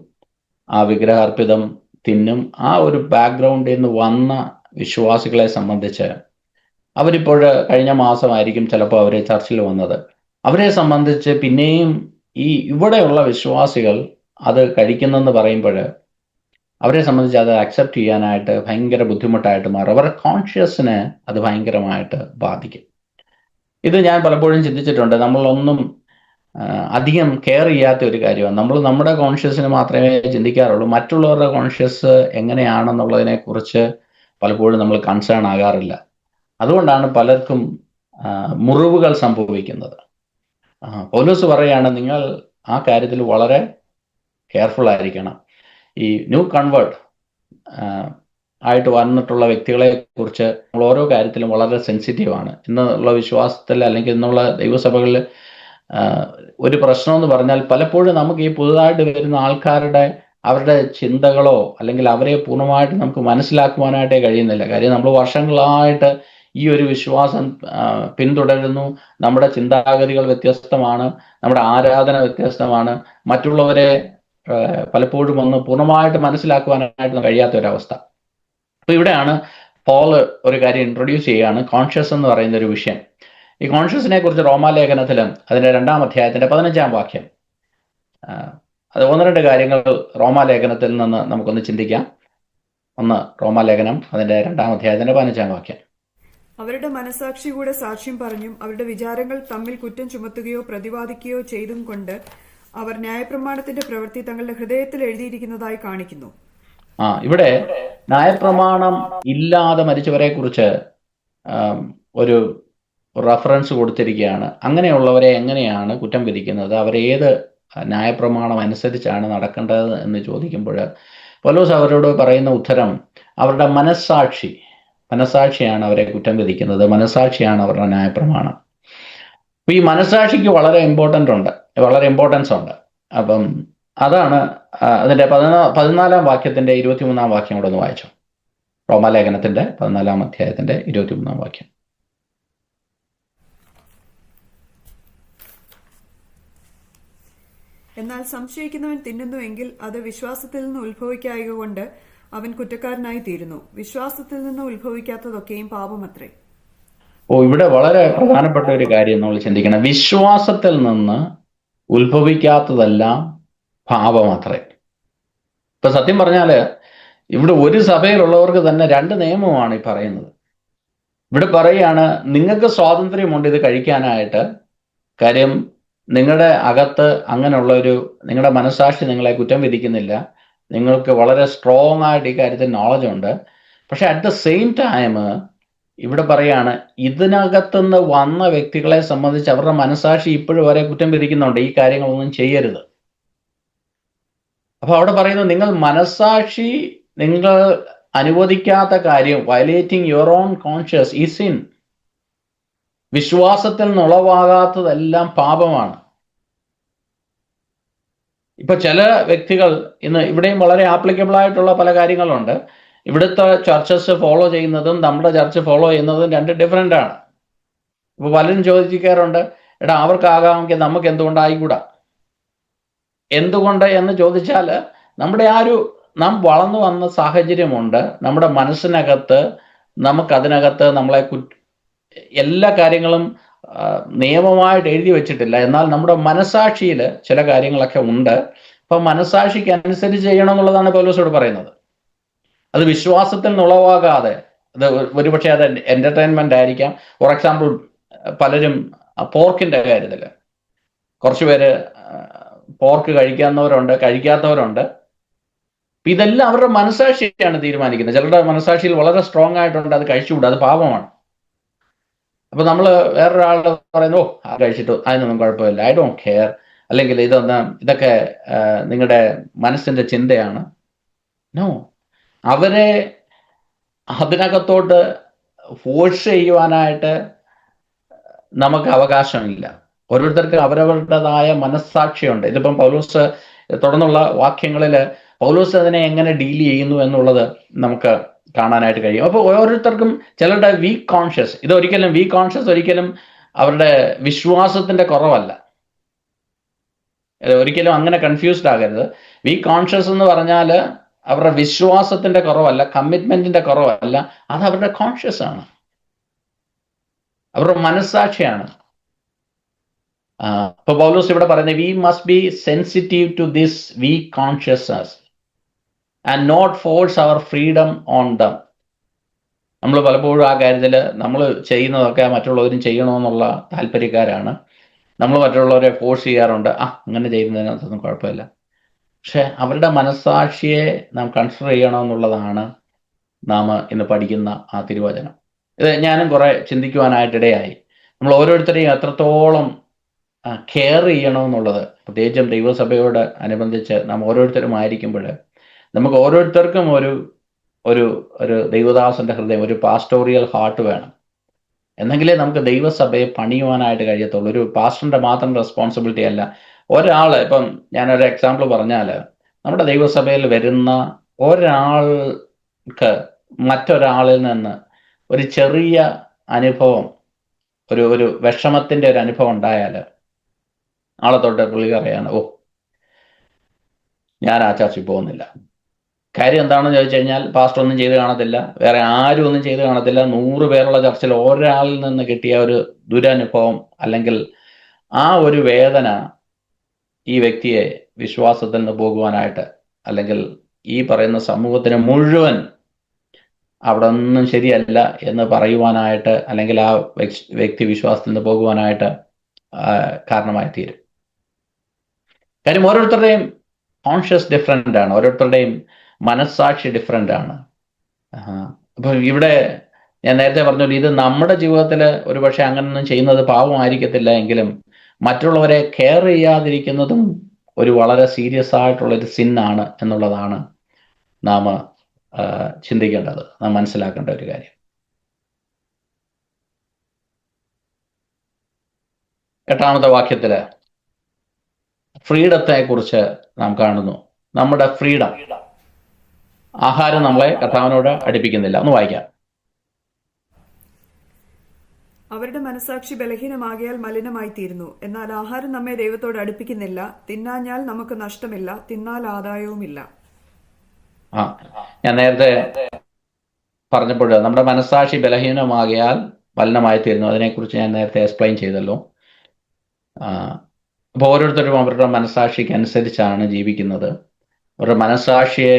ആ വിഗ്രഹാർപ്പിതം തിന്നും ആ ഒരു ബാക്ക്ഗ്രൗണ്ടിൽ നിന്ന് വന്ന വിശ്വാസികളെ സംബന്ധിച്ച്, അവരിപ്പോൾ കഴിഞ്ഞ മാസമായിരിക്കും ചിലപ്പോൾ അവർ ചർച്ചിൽ വന്നത്, അവരെ സംബന്ധിച്ച് പിന്നെയും ഈ ഇവിടെയുള്ള വിശ്വാസികൾ അത് കഴിക്കുന്നെന്ന് പറയുമ്പോൾ അവരെ സംബന്ധിച്ച് അത് അക്സെപ്റ്റ് ചെയ്യാനായിട്ട് ഭയങ്കര ബുദ്ധിമുട്ടായിട്ട് മാറും. അവരുടെ കോൺഷ്യസിനെ അത് ഭയങ്കരമായിട്ട് ബാധിക്കും. ഇത് ഞാൻ പലപ്പോഴും ചിന്തിച്ചിട്ടുണ്ട്. നമ്മളൊന്നും അധികം കെയർ ചെയ്യാത്ത ഒരു കാര്യമാണ്. നമ്മൾ നമ്മുടെ കോൺഷ്യസിന് മാത്രമേ ചിന്തിക്കാറുള്ളൂ. മറ്റുള്ളവരുടെ കോൺഷ്യസ് എങ്ങനെയാണെന്നുള്ളതിനെ കുറിച്ച് പലപ്പോഴും നമ്മൾ കൺസേൺ ആകാറില്ല. അതുകൊണ്ടാണ് പലർക്കും മുറിവുകൾ സംഭവിക്കുന്നത്. പൗലോസ് പറയാണ്, നിങ്ങൾ ആ കാര്യത്തിൽ വളരെ കെയർഫുൾ ആയിരിക്കണം. ഈ ന്യൂ കൺവേർട്ട് ആയിട്ട് വന്നിട്ടുള്ള വ്യക്തികളെ കുറിച്ച് നമ്മൾ ഓരോ കാര്യത്തിലും വളരെ സെൻസിറ്റീവാണ്. ഇന്നുള്ള വിശ്വാസത്തിൽ അല്ലെങ്കിൽ ഇന്നുള്ള ദൈവസഭകളിൽ ഒരു പ്രശ്നം എന്ന് പറഞ്ഞാൽ പലപ്പോഴും നമുക്ക് ഈ പുതുതായിട്ട് വരുന്ന ആൾക്കാരുടെ അവരുടെ ചിന്തകളോ അല്ലെങ്കിൽ അവരെ പൂർണ്ണമായിട്ട് നമുക്ക് മനസ്സിലാക്കുവാനായിട്ടേ കഴിയുന്നില്ല. കാര്യം നമ്മൾ വർഷങ്ങളായിട്ട് ഈ ഒരു വിശ്വാസം പിന്തുടരുന്നു. നമ്മുടെ ചിന്താഗതികൾ വ്യത്യസ്തമാണ്, നമ്മുടെ ആരാധന വ്യത്യസ്തമാണ്. മറ്റുള്ളവരെ പലപ്പോഴും ഒന്ന് പൂർണ്ണമായിട്ട് മനസ്സിലാക്കുവാനായിട്ട് കഴിയാത്ത ഒരവസ്ഥ. അപ്പൊ ഇവിടെയാണ് പോള് ഒരു കാര്യം ഇൻട്രൊഡ്യൂസ് ചെയ്യുകയാണ്, കോൺഷ്യസ് എന്ന് പറയുന്ന ഒരു വിഷയം. ഈ കോൺഷ്യസിനെ കുറിച്ച് റോമാലേഖനത്തിൽ അതിന്റെ 2-ാം അധ്യായത്തിന്റെ 15-ാം വാക്യം, അത് 1-2 കാര്യങ്ങൾ റോമാലേഖനത്തിൽ നിന്ന് നമുക്കൊന്ന് ചിന്തിക്കാം. ഒന്ന് റോമാലേഖനം അതിന്റെ 2-ാം അധ്യായത്തിന്റെ 15-ാം വാക്യം. അവരുടെ മനസാക്ഷി കൂടെ സാക്ഷ്യം പറഞ്ഞും അവരുടെ വിചാരങ്ങൾ തമ്മിൽ കുറ്റം ചുമത്തുകയോ പ്രതിവാദിക്കുകയോ ചെയ്തും കൊണ്ട് അവർ ന്യായപ്രമാണത്തിന്റെ പ്രവൃത്തി തങ്ങളുടെ ഹൃദയത്തിൽ എഴുതിയിരിക്കുന്നതായി കാണിക്കുന്നു. ഇവിടെ ന്യായപ്രമാണം ഇല്ലാതെ മരിച്ചവരെ കുറിച്ച് ഒരു റഫറൻസ് കൊടുത്തിരിക്കുകയാണ്. അങ്ങനെയുള്ളവരെ എങ്ങനെയാണ് കുറ്റം വിധിക്കുന്നത്? അവരേത് ന്യായപ്രമാണം അനുസരിച്ചാണ് നടക്കേണ്ടത് എന്ന് ചോദിക്കുമ്പോൾ പൗലോസ് അവരോട് പറയുന്ന ഉത്തരം അവരുടെ മനസ്സാക്ഷിയാണ് അവരെ കുറ്റം വിധിക്കുന്നത്. മനസ്സാക്ഷിയാണ് അവരുടെ ന്യായപ്രമാണം. അപ്പൊ ഈ മനസ്സാക്ഷിക്ക് വളരെ ഇമ്പോർട്ടൻസ് ഉണ്ട്. അപ്പം അതാണ് അതിന്റെ 14-ാം വാക്യത്തിന്റെ 23-ാം വാക്യം കൂടെ ഒന്ന് വായിച്ചു. റോമാലേഖനത്തിന്റെ 14-ാം അധ്യായത്തിന്റെ 23-ാം വാക്യം. എന്നാൽ സംശയിക്കുന്നവൻ തിന്നുന്നുവെങ്കിൽ അത് വിശ്വാസത്തിൽ നിന്ന് ഉത്ഭവിക്കായക കൊണ്ട് അവൻ കുറ്റക്കാരനായി തീരുന്നു. വിശ്വാസത്തിൽ നിന്ന് ഉത്ഭവിക്കാത്തതൊക്കെയും പാപമത്രേ. ഇവിടെ വളരെ പ്രധാനപ്പെട്ട ഒരു കാര്യം നമ്മൾ ചിന്തിക്കണം. വിശ്വാസത്തിൽ നിന്ന് ഉത്ഭവിക്കാത്തതെല്ലാം പാപമത്രേ. ഇപ്പൊ സത്യം പറഞ്ഞാല് ഇവിടെ ഒരു സഭയിലുള്ളവർക്ക് തന്നെ 2 നിയമമാണ് ഈ പറയുന്നത്. ഇവിടെ പറയുകയാണ്, നിങ്ങൾക്ക് സ്വാതന്ത്ര്യമുണ്ട് ഇത് കഴിക്കാനായിട്ട്. കാര്യം നിങ്ങളുടെ അകത്ത് അങ്ങനെയുള്ള നിങ്ങളുടെ മനസ്സാക്ഷി നിങ്ങളെ കുറ്റം വിധിക്കുന്നില്ല. നിങ്ങൾക്ക് വളരെ സ്ട്രോങ് ആയിട്ട് ഈ കാര്യത്തിൽ നോളജ് ഉണ്ട്. പക്ഷെ അറ്റ് ദ സെയിം ടൈം ഇവിടെ പറയാണ്, ഇതിനകത്തുനിന്ന് വന്ന വ്യക്തികളെ സംബന്ധിച്ച് അവരുടെ മനസ്സാക്ഷി ഇപ്പോഴും വരെ കുറ്റം വിധിക്കുന്നുണ്ട്, ഈ കാര്യങ്ങളൊന്നും ചെയ്യരുത്. അപ്പൊ അവിടെ പറയുന്നു, നിങ്ങൾ മനസ്സാക്ഷി നിങ്ങൾ അനുവദിക്കാത്ത കാര്യം, വയലേറ്റിംഗ് യുവർ ഓൺ കോൺഷ്യസ് ഈ സിൻ. വിശ്വാസത്തിൽ നിന്നുളവാകാത്തതെല്ലാം പാപമാണ്. ഇപ്പൊ ചില വ്യക്തികൾ ഇന്ന് ഇവിടെയും വളരെ ആപ്ലിക്കബിൾ ആയിട്ടുള്ള പല കാര്യങ്ങളുണ്ട്. ഇവിടുത്തെ ചർച്ചസ് ഫോളോ ചെയ്യുന്നതും നമ്മുടെ ചർച്ച് ഫോളോ ചെയ്യുന്നതും 2 ഡിഫറെൻ്റ് ആണ്. ഇപ്പൊ പലരും ചോദിക്കാറുണ്ട്, എടാ അവർക്കാകാമെങ്കിൽ നമുക്ക് എന്തുകൊണ്ടായിക്കൂടാ? എന്തുകൊണ്ട് എന്ന് ചോദിച്ചാൽ നമ്മുടെ നാം വളർന്നു വന്ന സാഹചര്യമുണ്ട്. നമ്മുടെ മനസ്സിനകത്ത് നമുക്കതിനകത്ത് നമ്മളെ എല്ലാ കാര്യങ്ങളും നിയമമായിട്ട് എഴുതി വെച്ചിട്ടില്ല. എന്നാൽ നമ്മുടെ മനസാക്ഷിയിൽ ചില കാര്യങ്ങളൊക്കെ ഉണ്ട്. അപ്പൊ മനസാക്ഷിക്ക് അനുസരിച്ച് ചെയ്യണം എന്നുള്ളതാണ് പൗലോസോട് പറയുന്നത്. അത് വിശ്വാസത്തിൽ നിന്നുളവാകാതെ, അത് ഒരുപക്ഷെ അത് എന്റർടൈൻമെന്റ് ആയിരിക്കാം. ഫോർ എക്സാമ്പിൾ, പലരും പോർക്കിന്റെ കാര്യത്തിൽ കുറച്ചുപേര് പോർക്ക് കഴിക്കാവുന്നവരുണ്ട്, കഴിക്കാത്തവരുണ്ട്. ഇതെല്ലാം അവരുടെ മനസാക്ഷിയാണ് തീരുമാനിക്കുന്നത്. ചിലരുടെ മനസാക്ഷിയിൽ വളരെ സ്ട്രോങ് ആയിട്ടുണ്ട്, അത് കഴിച്ചുകൂടാ, അത് പാപമാണ്. അപ്പൊ നമ്മൾ വേറൊരാൾ പറയുന്നു, ഓ അത് കഴിച്ചിട്ട് അതിനൊന്നും കുഴപ്പമില്ല, ഐ ഡോണ്ട് കെയർ, അല്ലെങ്കിൽ ഇതൊക്കെ നിങ്ങളുടെ മനസ്സിന്റെ ചിന്തയാണ്. നോ, അവരെ അതിനകത്തോട്ട് ഫോഴ്സ് ചെയ്യുവാനായിട്ട് നമുക്ക് അവകാശമില്ല. ഓരോരുത്തർക്ക് അവരവരുടേതായ മനസ്സാക്ഷിയുണ്ട്. ഇതിപ്പം പൗലോസ് തുടർന്നുള്ള വാക്യങ്ങളിൽ പൗലോസ് അതിനെ എങ്ങനെ ഡീൽ ചെയ്യുന്നു എന്നുള്ളത് നമുക്ക് കാണാനായിട്ട് കഴിയും. അപ്പോൾ ഓരോരുത്തർക്കും ചിലരുടെ വീക്ക് കോൺഷ്യസ്, ഇതൊരിക്കലും വീക്ക് കോൺഷ്യസ് ഒരിക്കലും അവരുടെ വിശ്വാസത്തിന്റെ കുറവല്ല. ഒരിക്കലും അങ്ങനെ കൺഫ്യൂസ്ഡ് ആകരുത്. വീക്ക് കോൺഷ്യസ് എന്ന് പറഞ്ഞാൽ അവരുടെ വിശ്വാസത്തിന്റെ കുറവല്ല, കമ്മിറ്റ്മെന്റിന്റെ കുറവല്ല, അത് അവരുടെ കോൺഷ്യസ് ആണ്, അവരുടെ മനസ്സാക്ഷിയാണ്. ഇപ്പൊ പൗലോസ് ഇവിടെ പറയുന്നത്, we must be sensitive to this weak consciousness and not force our freedom on them. നമ്മൾ പലപ്പോഴും ആ കാര്യത്തിൽ നമ്മൾ ചെയ്യുന്നതൊക്കെ മറ്റുള്ളവരും ചെയ്യണമെന്നുള്ള താല്പര്യക്കാരാണ്. നമ്മൾ മറ്റുള്ളവരെ ഫോഴ്സ് ചെയ്യാറുണ്ട്, അങ്ങനെ ചെയ്യുന്നതിനകത്തൊന്നും കുഴപ്പമില്ല. പക്ഷെ അവരുടെ മനസ്സാക്ഷിയെ നാം കൺസിഡർ ചെയ്യണമെന്നുള്ളതാണ് നാം ഇന്ന് പഠിക്കുന്ന ആ തിരുവചനം. ഇത് ഞാനും കുറെ ചിന്തിക്കുവാനായിട്ടിടയായി. നമ്മൾ ഓരോരുത്തരെയും എത്രത്തോളം കെയർ ചെയ്യണമെന്നുള്ളത്, പ്രത്യേകിച്ചും ദൈവസഭയോട് അനുബന്ധിച്ച് നാം ഓരോരുത്തരും ആയിരിക്കുമ്പോൾ നമുക്ക് ഓരോരുത്തർക്കും ഒരു ഒരു ഒരു ദൈവദാസന്റെ ഹൃദയം, ഒരു പാസ്റ്റോറിയൽ ഹാർട്ട് വേണം. എന്നെങ്കിലേ നമുക്ക് ദൈവസഭയെ പണിയുവാനായിട്ട് കഴിയത്തുള്ളൂ. ഒരു പാസ്റ്ററിന്റെ മാത്രം റെസ്പോൺസിബിലിറ്റി അല്ല. ഇപ്പം ഞാനൊരു എക്സാമ്പിൾ പറഞ്ഞാൽ, നമ്മുടെ ദൈവസഭയിൽ വരുന്ന ഒരാൾക്ക് മറ്റൊരാളിൽ നിന്ന് ഒരു ചെറിയ അനുഭവം, ഒരു വിഷമത്തിന്റെ ഒരു അനുഭവം ഉണ്ടായാൽ ആളെ തൊട്ട് പുള്ളി പറയാണ്, ഓ ഞാൻ ആ ചർച്ചിൽ പോകുന്നില്ല. കാര്യം എന്താണെന്ന് ചോദിച്ചു കഴിഞ്ഞാൽ, പാസ്റ്റർ ഒന്നും ചെയ്ത് കാണത്തില്ല, വേറെ ആരും ഒന്നും ചെയ്ത് കാണത്തില്ല, 100 പേരുള്ള ചർച്ചിൽ ഒരാളിൽ നിന്ന് കിട്ടിയ ഒരു ദുരനുഭവം അല്ലെങ്കിൽ ആ ഒരു വേദന ഈ വ്യക്തിയെ വിശ്വാസത്തിൽ നിന്ന് പോകുവാനായിട്ട്, അല്ലെങ്കിൽ ഈ പറയുന്ന സമൂഹത്തിന് മുഴുവൻ അവിടെ ഒന്നും ശരിയല്ല എന്ന് പറയുവാനായിട്ട്, അല്ലെങ്കിൽ ആ വ്യക്തി വിശ്വാസത്തിൽ നിന്ന് പോകുവാനായിട്ട് കാരണമായി തീരും. കാര്യം ഓരോരുത്തരുടെയും കോൺഷ്യസ് ഡിഫറെൻ്റ് ആണ്, ഓരോരുത്തരുടെയും മനസ്സാക്ഷി ഡിഫറെൻ്റ് ആണ്. അപ്പൊ ഇവിടെ ഞാൻ നേരത്തെ പറഞ്ഞു, ഇത് നമ്മുടെ ജീവിതത്തിൽ ഒരുപക്ഷെ അങ്ങനൊന്നും ചെയ്യുന്നത് പാവമായിരിക്കത്തില്ല, എങ്കിലും മറ്റുള്ളവരെ കെയർ ചെയ്യാതിരിക്കുന്നതും ഒരു വളരെ സീരിയസ് ആയിട്ടുള്ളൊരു സിന്നാണ് എന്നുള്ളതാണ് നാം ചിന്തിക്കേണ്ടത്, നാം മനസ്സിലാക്കേണ്ട ഒരു കാര്യം. 8ാമത്തെ വാക്യത്തില് ഫ്രീഡത്തെ കുറിച്ച് നാം കാണുന്നു. നമ്മുടെ ഫ്രീഡം, ആഹാരം നമ്മളെ കർത്താവിനോട് അടുപ്പിക്കുന്നില്ല. ഒന്ന് വായിക്കാം. അവരുടെ മനസാക്ഷി ബലഹീനമാകിയാൽ മലിനമായി തീരുന്നു. എന്നാൽ ആഹാരം നമ്മെ ദൈവത്തോട് അടുപ്പിക്കുന്നില്ല. തിന്നാഞ്ഞാൽ നമുക്ക് നഷ്ടമില്ല, തിന്നാൽ ആദായവുമില്ല. ഞാൻ നേരത്തെ പറഞ്ഞപ്പോൾ നമ്മുടെ മനസാക്ഷി ബലഹീനമാകിയാൽ മലിനമായി തീരുന്നു, അതിനെക്കുറിച്ച് ഞാൻ നേരത്തെ എക്സ്പ്ലെയിൻ ചെയ്തല്ലോ. അപ്പോൾ ഓരോരുത്തരും അവരുടെ മനസാക്ഷിക്ക് അനുസരിച്ചാണ് ജീവിക്കുന്നത്. അവരുടെ മനസാക്ഷിയെ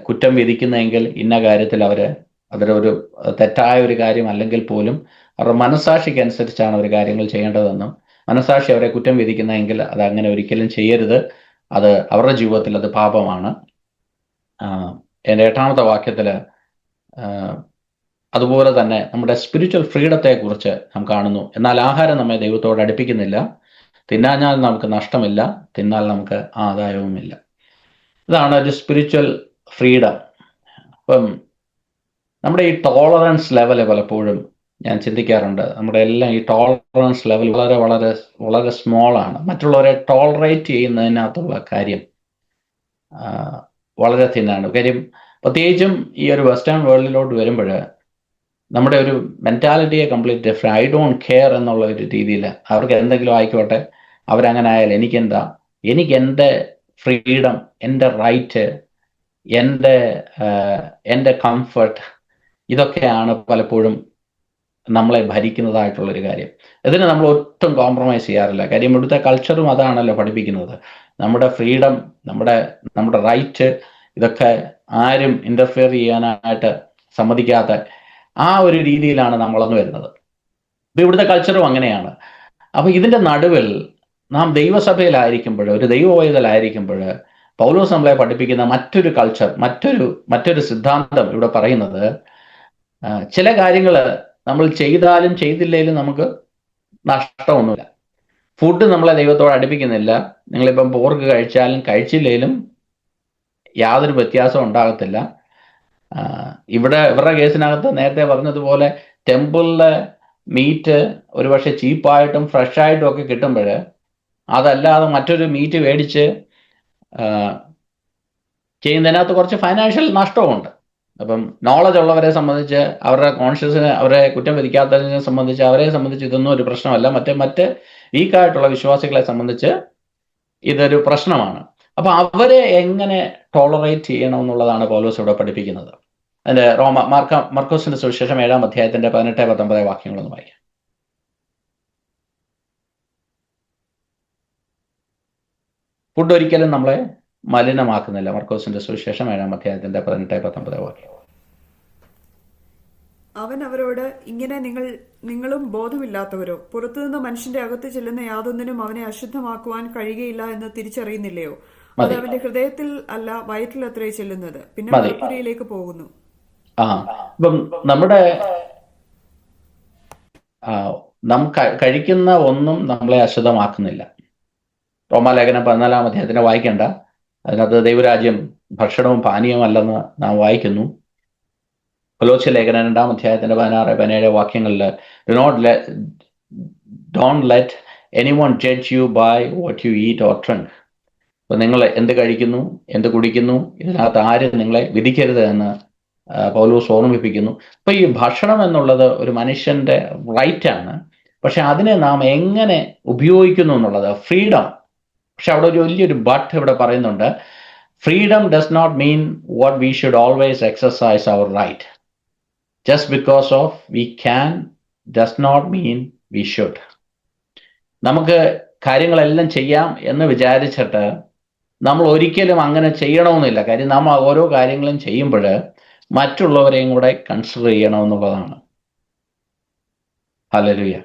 കുറ്റം വിധിക്കുന്നതെങ്കിൽ ഇന്ന കാര്യത്തിൽ അതൊരു തെറ്റായ ഒരു കാര്യം അല്ലെങ്കിൽ പോലും അവരുടെ മനസാക്ഷിക്ക് അനുസരിച്ചാണ് അവർ കാര്യങ്ങൾ ചെയ്യേണ്ടതെന്നും, മനസാക്ഷി അവരെ കുറ്റം വിധിക്കുന്നതെങ്കിൽ അത് അങ്ങനെ ഒരിക്കലും ചെയ്യരുത്, അത് അവരുടെ ജീവിതത്തിൽ അത് പാപമാണ്. എൻ്റെ 8ാമത്തെ വാക്യത്തിൽ അതുപോലെ തന്നെ നമ്മുടെ സ്പിരിച്വൽ ഫ്രീഡത്തെ കുറിച്ച് നാം കാണുന്നു. എന്നാൽ ആഹാരം നമ്മെ ദൈവത്തോട് അടുപ്പിക്കുന്നില്ല, തിന്നാഞ്ഞാൽ നമുക്ക് നഷ്ടമില്ല, തിന്നാൽ നമുക്ക് ആദായവുമില്ല. ഇതാണ് ഒരു സ്പിരിച്വൽ ഫ്രീഡം. അപ്പം നമ്മുടെ ഈ ടോളറൻസ് ലെവൽ പലപ്പോഴും ഞാൻ ചിന്തിക്കാറുണ്ട്, നമ്മുടെ എല്ലാം ഈ ടോളറൻസ് ലെവൽ വളരെ വളരെ വളരെ സ്മോളാണ്. മറ്റുള്ളവരെ ടോളറേറ്റ് ചെയ്യുന്നതിനകത്തുള്ള കാര്യം വളരെ തിന്നാണ്. കാര്യം പ്രത്യേകിച്ചും ഈ ഒരു വെസ്റ്റേൺ വേൾഡിലോട്ട് വരുമ്പോൾ നമ്മുടെ ഒരു മെൻറ്റാലിറ്റിയെ complete different. I don't care എന്നുള്ള ഒരു രീതിയിൽ അവർക്ക് എന്തെങ്കിലും ആയിക്കോട്ടെ, അവരങ്ങനെ എനിക്കെന്താ, എനിക്ക് എൻ്റെ ഫ്രീഡം, എൻ്റെ റൈറ്റ്, എൻ്റെ കംഫർട്ട്, ഇതൊക്കെയാണ് പലപ്പോഴും നമ്മളെ ഭരിക്കുന്നതായിട്ടുള്ളൊരു കാര്യം. ഇതിന് നമ്മൾ ഒട്ടും കോംപ്രമൈസ് ചെയ്യാറില്ല. കാര്യം ഇവിടുത്തെ കൾച്ചറും അതാണല്ലോ പഠിപ്പിക്കുന്നത്. നമ്മുടെ ഫ്രീഡം, നമ്മുടെ റൈറ്റ്, ഇതൊക്കെ ആരും ഇൻ്റർഫിയർ ചെയ്യാനായിട്ട് സമ്മതിക്കാത്ത ആ ഒരു രീതിയിലാണ് നമ്മളൊന്ന് വരുന്നത്. ഇപ്പം ഇവിടുത്തെ കൾച്ചറും അങ്ങനെയാണ്. അപ്പോൾ ഇതിൻ്റെ നടുവിൽ നാം ദൈവസഭയിലായിരിക്കുമ്പോൾ, ഒരു ദൈവവൈതലായിരിക്കുമ്പോൾ, പൗലോസ് നമ്മളെ പഠിപ്പിക്കുന്ന മറ്റൊരു കൾച്ചർ, മറ്റൊരു സിദ്ധാന്തം ഇവിടെ പറയുന്നത്, ചില കാര്യങ്ങൾ നമ്മൾ ചെയ്താലും ചെയ്തില്ലെങ്കിലും നമുക്ക് നഷ്ടമൊന്നുമില്ല. ഫുഡ് നമ്മളെ ദൈവത്തോട് അടുപ്പിക്കുന്നില്ല. നിങ്ങളിപ്പം പോർക്ക് കഴിച്ചാലും കഴിച്ചില്ലെങ്കിലും യാതൊരു വ്യത്യാസവും ഉണ്ടാകത്തില്ല. ഇവിടെ ഇവരുടെ കേസിനകത്ത് നേരത്തെ പറഞ്ഞതുപോലെ ടെമ്പിളിലെ മീറ്റ് ഒരുപക്ഷെ ചീപ്പായിട്ടും ഫ്രഷായിട്ടും ഒക്കെ കിട്ടുമ്പോൾ അതല്ലാതെ മറ്റൊരു മീറ്റ് മേടിച്ച് ചെയ്യുന്നതിനകത്ത് കുറച്ച് ഫൈനാൻഷ്യൽ നഷ്ടമുണ്ട്. അപ്പം നോളജ് ഉള്ളവരെ സംബന്ധിച്ച്, അവരുടെ കോൺഷ്യസിനെ, അവരെ കുറ്റം വിധിക്കാത്തതിനെ സംബന്ധിച്ച്, അവരെ സംബന്ധിച്ച് ഇതൊന്നും ഒരു പ്രശ്നമല്ല. മറ്റ് വീക്കായിട്ടുള്ള വിശ്വാസികളെ സംബന്ധിച്ച് ഇതൊരു പ്രശ്നമാണ്. അപ്പൊ അവരെ എങ്ങനെ ടോളറേറ്റ് ചെയ്യണമെന്നുള്ളതാണ് പൗലോസ് ഇവിടെ പഠിപ്പിക്കുന്നത്. അതിന്റെ മർക്കോസിന്റെ സുവിശേഷം 7-ാം അധ്യായത്തിന്റെ 18-19 വാക്യങ്ങളൊന്ന് വായിക്കാം. ഫുഡ് ഒരിക്കലും നമ്മളെ മലിനമാക്കുന്നില്ല. മർക്കോസിന്റെ സുവിശേഷം 7-ാം അധ്യായത്തിന്റെ 18-19 വാക്യം. അവൻ അവരോട്, ഇങ്ങനെ നിങ്ങളും ബോധമില്ലാത്തവരോ? പുറത്തുനിന്ന് മനുഷ്യന്റെ അകത്ത് ചെല്ലുന്ന യാതൊന്നിനും അവനെ അശുദ്ധമാക്കുവാൻ കഴിയുകയില്ല എന്ന് തിരിച്ചറിയുന്നില്ലയോ? അത് അവന്റെ ഹൃദയത്തിൽ അല്ല, വയറ്റിലത്രേ ചെല്ലുന്നത്, പിന്നെ മലപ്പുരയിലേക്ക് പോകുന്നു. ഇപ്പം നാം കഴിക്കുന്ന ഒന്നും നമ്മളെ അശുദ്ധമാക്കുന്നില്ല. റോമാലേഖനം 14-ാം അധ്യായത്തിന് വായിക്കേണ്ട. അതിനകത്ത് ദൈവരാജ്യം ഭക്ഷണവും പാനീയവും അല്ലെന്ന് നാം വായിക്കുന്നു. കൊലോസ്യ ലേഖനം 2-ാം അധ്യായത്തിന്റെ 16-17 വാക്യങ്ങളിൽ don't let anyone judge you by what you eat or drink. അപ്പൊ നിങ്ങൾ എന്ത് കഴിക്കുന്നു, എന്ത് കുടിക്കുന്നു, ഇതിനകത്ത് ആരും നിങ്ങളെ വിധിക്കരുത് എന്ന് പൗലോസ് ഓർമ്മിപ്പിക്കുന്നു. അപ്പൊ ഈ ഭക്ഷണം എന്നുള്ളത് ഒരു മനുഷ്യന്റെ റൈറ്റാണ്. പക്ഷെ അതിനെ നാം എങ്ങനെ ഉപയോഗിക്കുന്നു എന്നുള്ളത് ഫ്രീഡം. പക്ഷെ അവിടെ ഒരു വലിയൊരു ബട്ട് ഇവിടെ പറയുന്നുണ്ട്. Freedom does not mean what we should always exercise our right. Just because of we can does not mean we should. നമുക്ക് കാര്യങ്ങളെല്ലാം ചെയ്യാം എന്ന് വിചാരിച്ചിട്ട് നമ്മൾ ഒരിക്കലും അങ്ങനെ ചെയ്യണമെന്നില്ല. കാര്യം നാം ഓരോ കാര്യങ്ങളും ചെയ്യുമ്പോൾ മറ്റുള്ളവരെയും കൂടെ കൺസിഡർ ചെയ്യണമെന്നുള്ളതാണ്. ഹല്ലേലൂയ.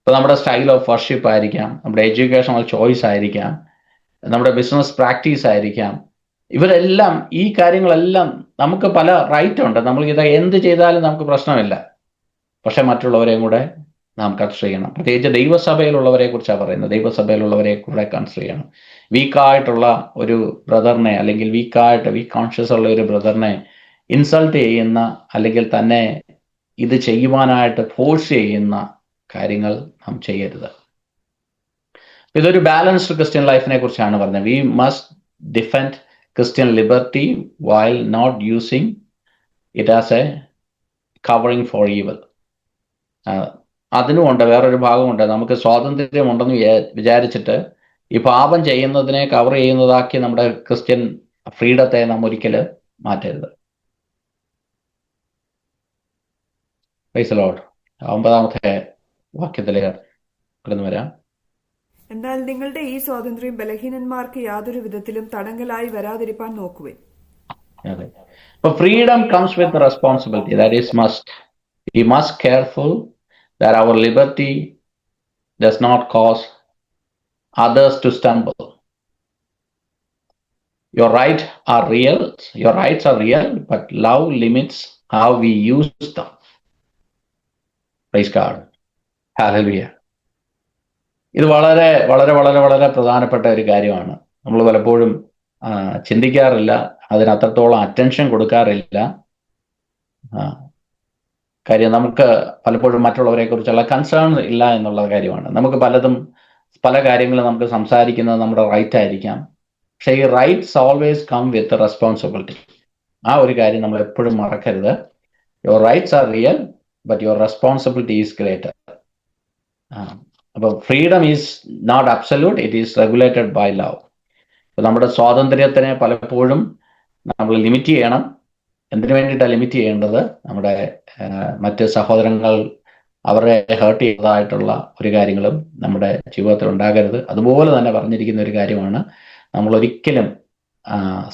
ഇപ്പൊ നമ്മുടെ സ്റ്റൈൽ ഓഫ് വർഷിപ്പ് ആയിരിക്കാം, നമ്മുടെ എഡ്യൂക്കേഷണൽ ചോയ്സ് ആയിരിക്കാം, നമ്മുടെ ബിസിനസ് പ്രാക്ടീസ് ആയിരിക്കാം. ഇവരെല്ലാം, ഈ കാര്യങ്ങളെല്ലാം നമുക്ക് പല റൈറ്റ് ഉണ്ട്. നമ്മൾ ഇത് എന്ത് ചെയ്താലും നമുക്ക് പ്രശ്നമില്ല. പക്ഷെ മറ്റുള്ളവരെയും കൂടെ നാം കൺസിഡർ ചെയ്യണം. പ്രത്യേകിച്ച് ദൈവസഭയിലുള്ളവരെ കുറിച്ചാണ് പറയുന്നത്. ദൈവസഭയിലുള്ളവരെ കൂടെ കൺസിഡർ ചെയ്യണം. വീക്കായിട്ടുള്ള ഒരു ബ്രദറിനെ, അല്ലെങ്കിൽ വീക്ക് കോൺഷ്യസ് ഉള്ള ഒരു ബ്രദറിനെ ഇൻസൾട്ട് ചെയ്യുന്ന, അല്ലെങ്കിൽ തന്നെ ഇത് ചെയ്യുവാനായിട്ട് ഫോഴ്സ് ചെയ്യുന്ന കാര്യങ്ങൾ നാം ചെയ്യരുത്. ഇതൊരു ബാലൻസ്ഡ് ക്രിസ്ത്യൻ ലൈഫിനെ കുറിച്ചാണ് പറഞ്ഞത്. We must defend Christian liberty while not using it as a covering for evil. അതിനുമുണ്ട് വേറൊരു ഭാഗമുണ്ട്. നമുക്ക് സ്വാതന്ത്ര്യമുണ്ടെന്ന് വിചാരിച്ചിട്ട് ഈ പാപം ചെയ്യുന്നതിനെ കവർ ചെയ്യുന്നതാക്കി നമ്മുടെ ക്രിസ്ത്യൻ ഫ്രീഡത്തെ നാം ഒരിക്കലും മാറ്റരുത്. Praise the Lord. 9-ാമത്തെ വാക്യത്തിലേക്ക് കടന്നു വരാം. എന്നാൽ നിങ്ങളുടെ ഈ സ്വാതന്ത്ര്യം ബലഹീനന്മാർക്ക് യാതൊരു വിധത്തിലും തടങ്കലായി വരാതിരിപ്പാൻ നോക്കുവിൻ. But freedom comes with the responsibility. That is must. We must careful that our liberty does not cause others to stumble. Your rights are real, but love limits how we use them. Praise God. Hallelujah. ഇത് വളരെ വളരെ വളരെ വളരെ പ്രധാനപ്പെട്ട ഒരു കാര്യമാണ്. നമ്മൾ പലപ്പോഴും ചിന്തിക്കാറില്ല, അതിന് അത്രത്തോളം അറ്റൻഷൻ കൊടുക്കാറില്ല. കാര്യം നമുക്ക് പലപ്പോഴും മറ്റുള്ളവരെ കുറിച്ചുള്ള കൺസേൺ ഇല്ല എന്നുള്ള കാര്യമാണ്. നമുക്ക് പല കാര്യങ്ങളും നമുക്ക് സംസാരിക്കുന്നത് നമ്മുടെ റൈറ്റ് ആയിരിക്കാം. പക്ഷേ ഈ rights always come with responsibility. ആ ഒരു കാര്യം നമ്മൾ എപ്പോഴും മറക്കരുത്. Your rights are real, but your responsibility is greater. അപ്പോൾ freedom is not absolute, it is regulated by love. നമ്മുടെ സ്വാതന്ത്ര്യത്തിനെ പലപ്പോഴും നമ്മൾ ലിമിറ്റ് ചെയ്യണം. എന്തിനു വേണ്ടിയിട്ടാണ് ലിമിറ്റ് ചെയ്യേണ്ടത്? നമ്മുടെ മറ്റ് സഹോദരങ്ങൾ അവരെ ഹേർട്ട് ചെയ്തതായിട്ടുള്ള ഒരു കാര്യങ്ങളും നമ്മുടെ ജീവിതത്തിൽ ഉണ്ടാകരുത്. അതുപോലെ തന്നെ പറഞ്ഞിരിക്കുന്ന ഒരു കാര്യമാണ്, നമ്മൾ ഒരിക്കലും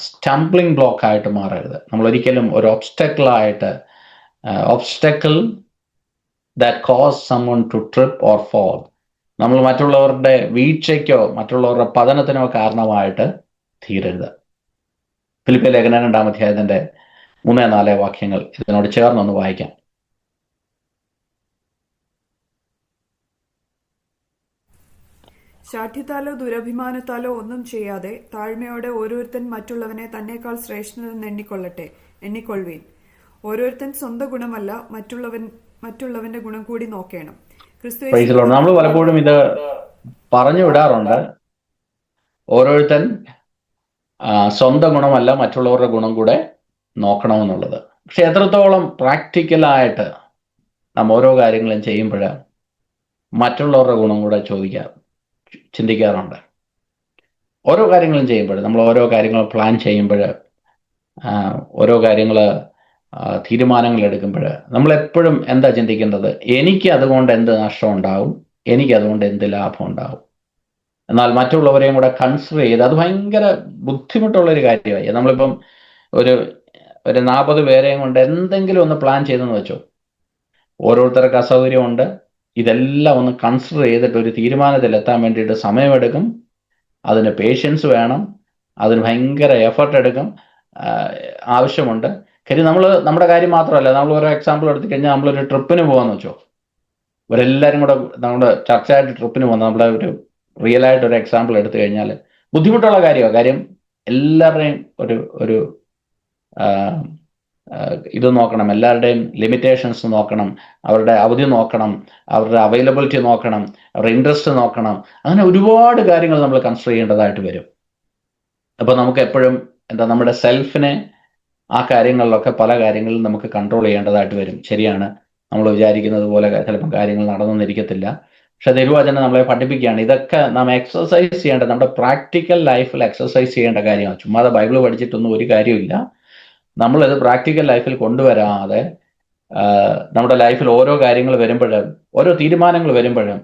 സ്റ്റംബ്ലിംഗ് ബ്ലോക്ക് ആയിട്ട് മാറരുത്. നമ്മൾ ഒരിക്കലും ഒരു obstacle that cause someone to trip or fall. നമ്മൾ മറ്റുള്ളവരുടെ വീഴ്ചയ്ക്കോ മറ്റുള്ളവരുടെ പതനത്തിനോ കാരണമായിട്ട് തീരരുത്. ഫിലിപ്പിയ ലേഖനം 2-ാം അധ്യായത്തിന്റെ 3-4 വാക്യങ്ങൾ ഇതിനോട് ചേർന്നൊന്ന് വായിക്കാം. ശാഠ്യത്താലോ ദുരഭിമാനത്താലോ ഒന്നും ചെയ്യാതെ താഴ്മയോടെ ഓരോരുത്തൻ മറ്റുള്ളവനെ തന്നേക്കാൾ ശ്രേഷ്ഠനെന്ന് എണ്ണിക്കൊള്ളുവീൻ. ഓരോരുത്തൻ സ്വന്തം ഗുണമല്ല മറ്റുള്ളവന്റെ ഗുണം കൂടി നോക്കേണം. ക്രിസ്തുയേശുവിൽ നമ്മൾ പലപ്പോഴും ഇത് പറഞ്ഞു വിടാറുണ്ട്. ഓരോരുത്തൻ സ്വന്തം ഗുണമല്ല മറ്റുള്ളവരുടെ ഗുണം കൂടെ നോക്കണമെന്നുള്ളത്. പക്ഷെ എത്രത്തോളം പ്രാക്ടിക്കലായിട്ട് നാം ഓരോ കാര്യങ്ങളും ചെയ്യുമ്പോൾ മറ്റുള്ളവരുടെ ഗുണം കൂടെ ചിന്തിക്കാറുണ്ട്. ഓരോ കാര്യങ്ങളും ചെയ്യുമ്പോൾ, നമ്മൾ ഓരോ കാര്യങ്ങൾ പ്ലാൻ ചെയ്യുമ്പോൾ, ഓരോ കാര്യങ്ങൾ തീരുമാനങ്ങൾ എടുക്കുമ്പോൾ നമ്മളെപ്പോഴും എന്താ ചിന്തിക്കേണ്ടത്? എനിക്ക് അതുകൊണ്ട് എന്ത് നഷ്ടം ഉണ്ടാവും, എനിക്ക് അതുകൊണ്ട് എന്ത് ലാഭം ഉണ്ടാവും. എന്നാൽ മറ്റുള്ളവരെയും കൂടെ കൺസിഡർ ചെയ്ത്, അത് ഭയങ്കര ബുദ്ധിമുട്ടുള്ളൊരു കാര്യമായി. നമ്മളിപ്പം ഒരു 40 പേരെയും കൊണ്ട് എന്തെങ്കിലും ഒന്ന് പ്ലാൻ ചെയ്തെന്ന് വെച്ചോ, ഓരോരുത്തർക്ക് അസൗകര്യമുണ്ട്. ഇതെല്ലാം ഒന്ന് കൺസിഡർ ചെയ്തിട്ട് ഒരു തീരുമാനത്തിലെത്താൻ വേണ്ടിയിട്ട് സമയമെടുക്കും, അതിന് പേഷ്യൻസ് വേണം, അതിന് ഭയങ്കര എഫർട്ട് എടുക്കും, ആവശ്യമുണ്ട്. കാര്യം നമ്മുടെ കാര്യം മാത്രമല്ല, നമ്മൾ ഓരോ എക്സാമ്പിൾ എടുത്തു കഴിഞ്ഞാൽ നമ്മളൊരു ട്രിപ്പിന് പോകാമെന്ന് വെച്ചോ, ഇവരെല്ലാവരും കൂടെ നമ്മുടെ ചർച്ചയായിട്ട് ട്രിപ്പിന് പോകുന്ന നമ്മുടെ ഒരു റിയലായിട്ടൊരു എക്സാമ്പിൾ എടുത്തു കഴിഞ്ഞാൽ ബുദ്ധിമുട്ടുള്ള കാര്യമാണ്. കാര്യം എല്ലാവരുടെയും ഒരു ഇത് നോക്കണം, എല്ലാവരുടെയും ലിമിറ്റേഷൻസ് നോക്കണം, അവരുടെ അവധി നോക്കണം, അവരുടെ അവൈലബിലിറ്റി നോക്കണം, അവരുടെ ഇൻട്രസ്റ്റ് നോക്കണം. അങ്ങനെ ഒരുപാട് കാര്യങ്ങൾ നമ്മൾ കൺസിഡർ ചെയ്യേണ്ടതായിട്ട് വരും. അപ്പോൾ നമുക്ക് എപ്പോഴും നമ്മുടെ സെൽഫിനെ ആ കാര്യങ്ങളിലൊക്കെ പല കാര്യങ്ങളിലും നമുക്ക് കൺട്രോൾ ചെയ്യേണ്ടതായിട്ട് വരും. ശരിയാണ്, നമ്മൾ വിചാരിക്കുന്നത് പോലെ ചിലപ്പോൾ കാര്യങ്ങൾ നടന്നെന്നിരിക്കത്തില്ല. പക്ഷെ തിരുവചനം നമ്മളെ പഠിപ്പിക്കുകയാണ്, ഇതൊക്കെ നാം എക്സസൈസ് ചെയ്യേണ്ട, നമ്മുടെ പ്രാക്ടിക്കൽ ലൈഫിൽ എക്സസൈസ് ചെയ്യേണ്ട കാര്യമാണ്. ചുമ്മാതെ ബൈബിൾ പഠിച്ചിട്ടൊന്നും ഒരു കാര്യമില്ല. നമ്മളിത് പ്രാക്ടിക്കൽ ലൈഫിൽ കൊണ്ടുവരാതെ നമ്മുടെ ലൈഫിൽ ഓരോ കാര്യങ്ങൾ വരുമ്പോഴും, ഓരോ തീരുമാനങ്ങൾ വരുമ്പോഴും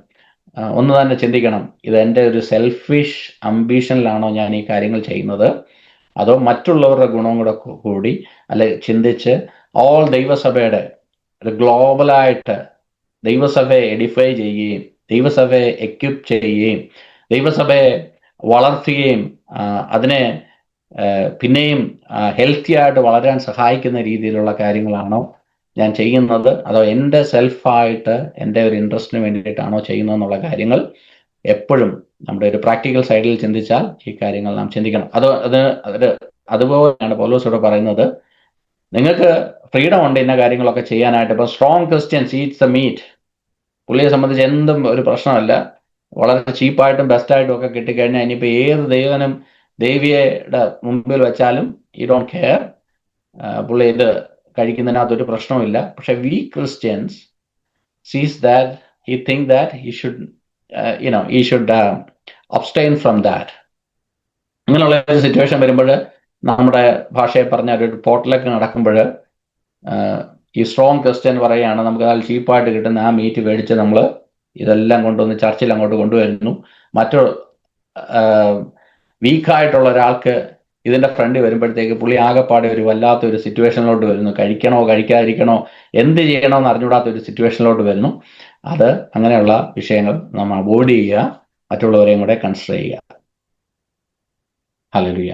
ഒന്ന് തന്നെ ചിന്തിക്കണം, ഇത് എൻ്റെ ഒരു സെൽഫിഷ് അംബീഷനിലാണോ ഞാൻ ഈ കാര്യങ്ങൾ ചെയ്യുന്നത്, അതോ മറ്റുള്ളവരുടെ ഗുണം കൂടി അല്ലെ ചിന്തിച്ച് ദൈവസഭയുടെ ഒരു ഗ്ലോബലായിട്ട് ദൈവസഭയെ എഡിഫൈ ചെയ്യുകയും ദൈവസഭയെ എക്വിപ്പ് ചെയ്യുകയും ദൈവസഭയെ വളർത്തുകയും അതിനെ പിന്നെയും ഹെൽത്തി ആയിട്ട് വളരാൻ സഹായിക്കുന്ന രീതിയിലുള്ള കാര്യങ്ങളാണോ ഞാൻ ചെയ്യുന്നത്, അതോ എൻ്റെ സെൽഫായിട്ട് എൻ്റെ ഒരു ഇൻട്രസ്റ്റിന് വേണ്ടിയിട്ടാണോ ചെയ്യുന്നതെന്നുള്ള കാര്യങ്ങൾ എപ്പോഴും നമ്മുടെ ഒരു പ്രാക്ടിക്കൽ സൈഡിൽ ചിന്തിച്ചാൽ ഈ കാര്യങ്ങൾ നാം ചിന്തിക്കണം. അതുപോലെയാണ് പൗലോസ് ഇവിടെ പറയുന്നത്, നിങ്ങൾക്ക് ഫ്രീഡം ഉണ്ട് ഇന്ന കാര്യങ്ങളൊക്കെ ചെയ്യാനായിട്ട്. ഇപ്പോൾ strong Christians eats the meat. പുള്ളിയെ സംബന്ധിച്ച് എന്തും ഒരു പ്രശ്നമല്ല, വളരെ ചീപ്പായിട്ടും ബെസ്റ്റായിട്ടും ഒക്കെ കിട്ടിക്കഴിഞ്ഞാൽ ഇനിയിപ്പോൾ ഏത് ദേവിയുടെ മുമ്പിൽ വെച്ചാലും ഈ ഡോണ്ട് കെയർ, പുള്ളി ഇത് കഴിക്കുന്നതിനകത്തൊരു പ്രശ്നമില്ല. പക്ഷെ വി ക്രിസ്ത്യൻസ് സീസ് that he think that he should abstain from that. അങ്ങനെയുള്ള ഒരു സിറ്റുവേഷൻ വരുമ്പോൾ, നമ്മുടെ ഭാഷയെ പറഞ്ഞ ഒരു പോർട്ടലൊക്കെ നടക്കുമ്പോൾ ഈ സ്ട്രോങ് ക്രിസ്ത്യൻ പറയുകയാണ്, നമുക്ക് അതിൽ ചീപ്പായിട്ട് കിട്ടുന്ന ആ മീറ്റ് മേടിച്ച് നമ്മൾ ഇതെല്ലാം കൊണ്ടുവന്ന് ചർച്ചിൽ അങ്ങോട്ട് കൊണ്ടുവരുന്നു. വീക്കായിട്ടുള്ള ഒരാൾക്ക് ഇതിൻ്റെ ഫ്രണ്ട് വരുമ്പോഴത്തേക്ക് പുള്ളി ആകെപ്പാടെ ഒരു വല്ലാത്തൊരു സിറ്റുവേഷനിലോട്ട് വരുന്നു. കഴിക്കണോ കഴിക്കാതിരിക്കണോ എന്ത് ചെയ്യണമെന്ന് അറിഞ്ഞുകൂടാത്ത ഒരു സിറ്റുവേഷനിലോട്ട് വരുന്നു. അത് അങ്ങനെയുള്ള വിഷയങ്ങൾ നമ്മൾ അവോയ്ഡ് ചെയ്യുക, മറ്റുള്ളവരെയും കൂടെ കൺസിഡർ ചെയ്യുക. ഹല്ലേലൂയ.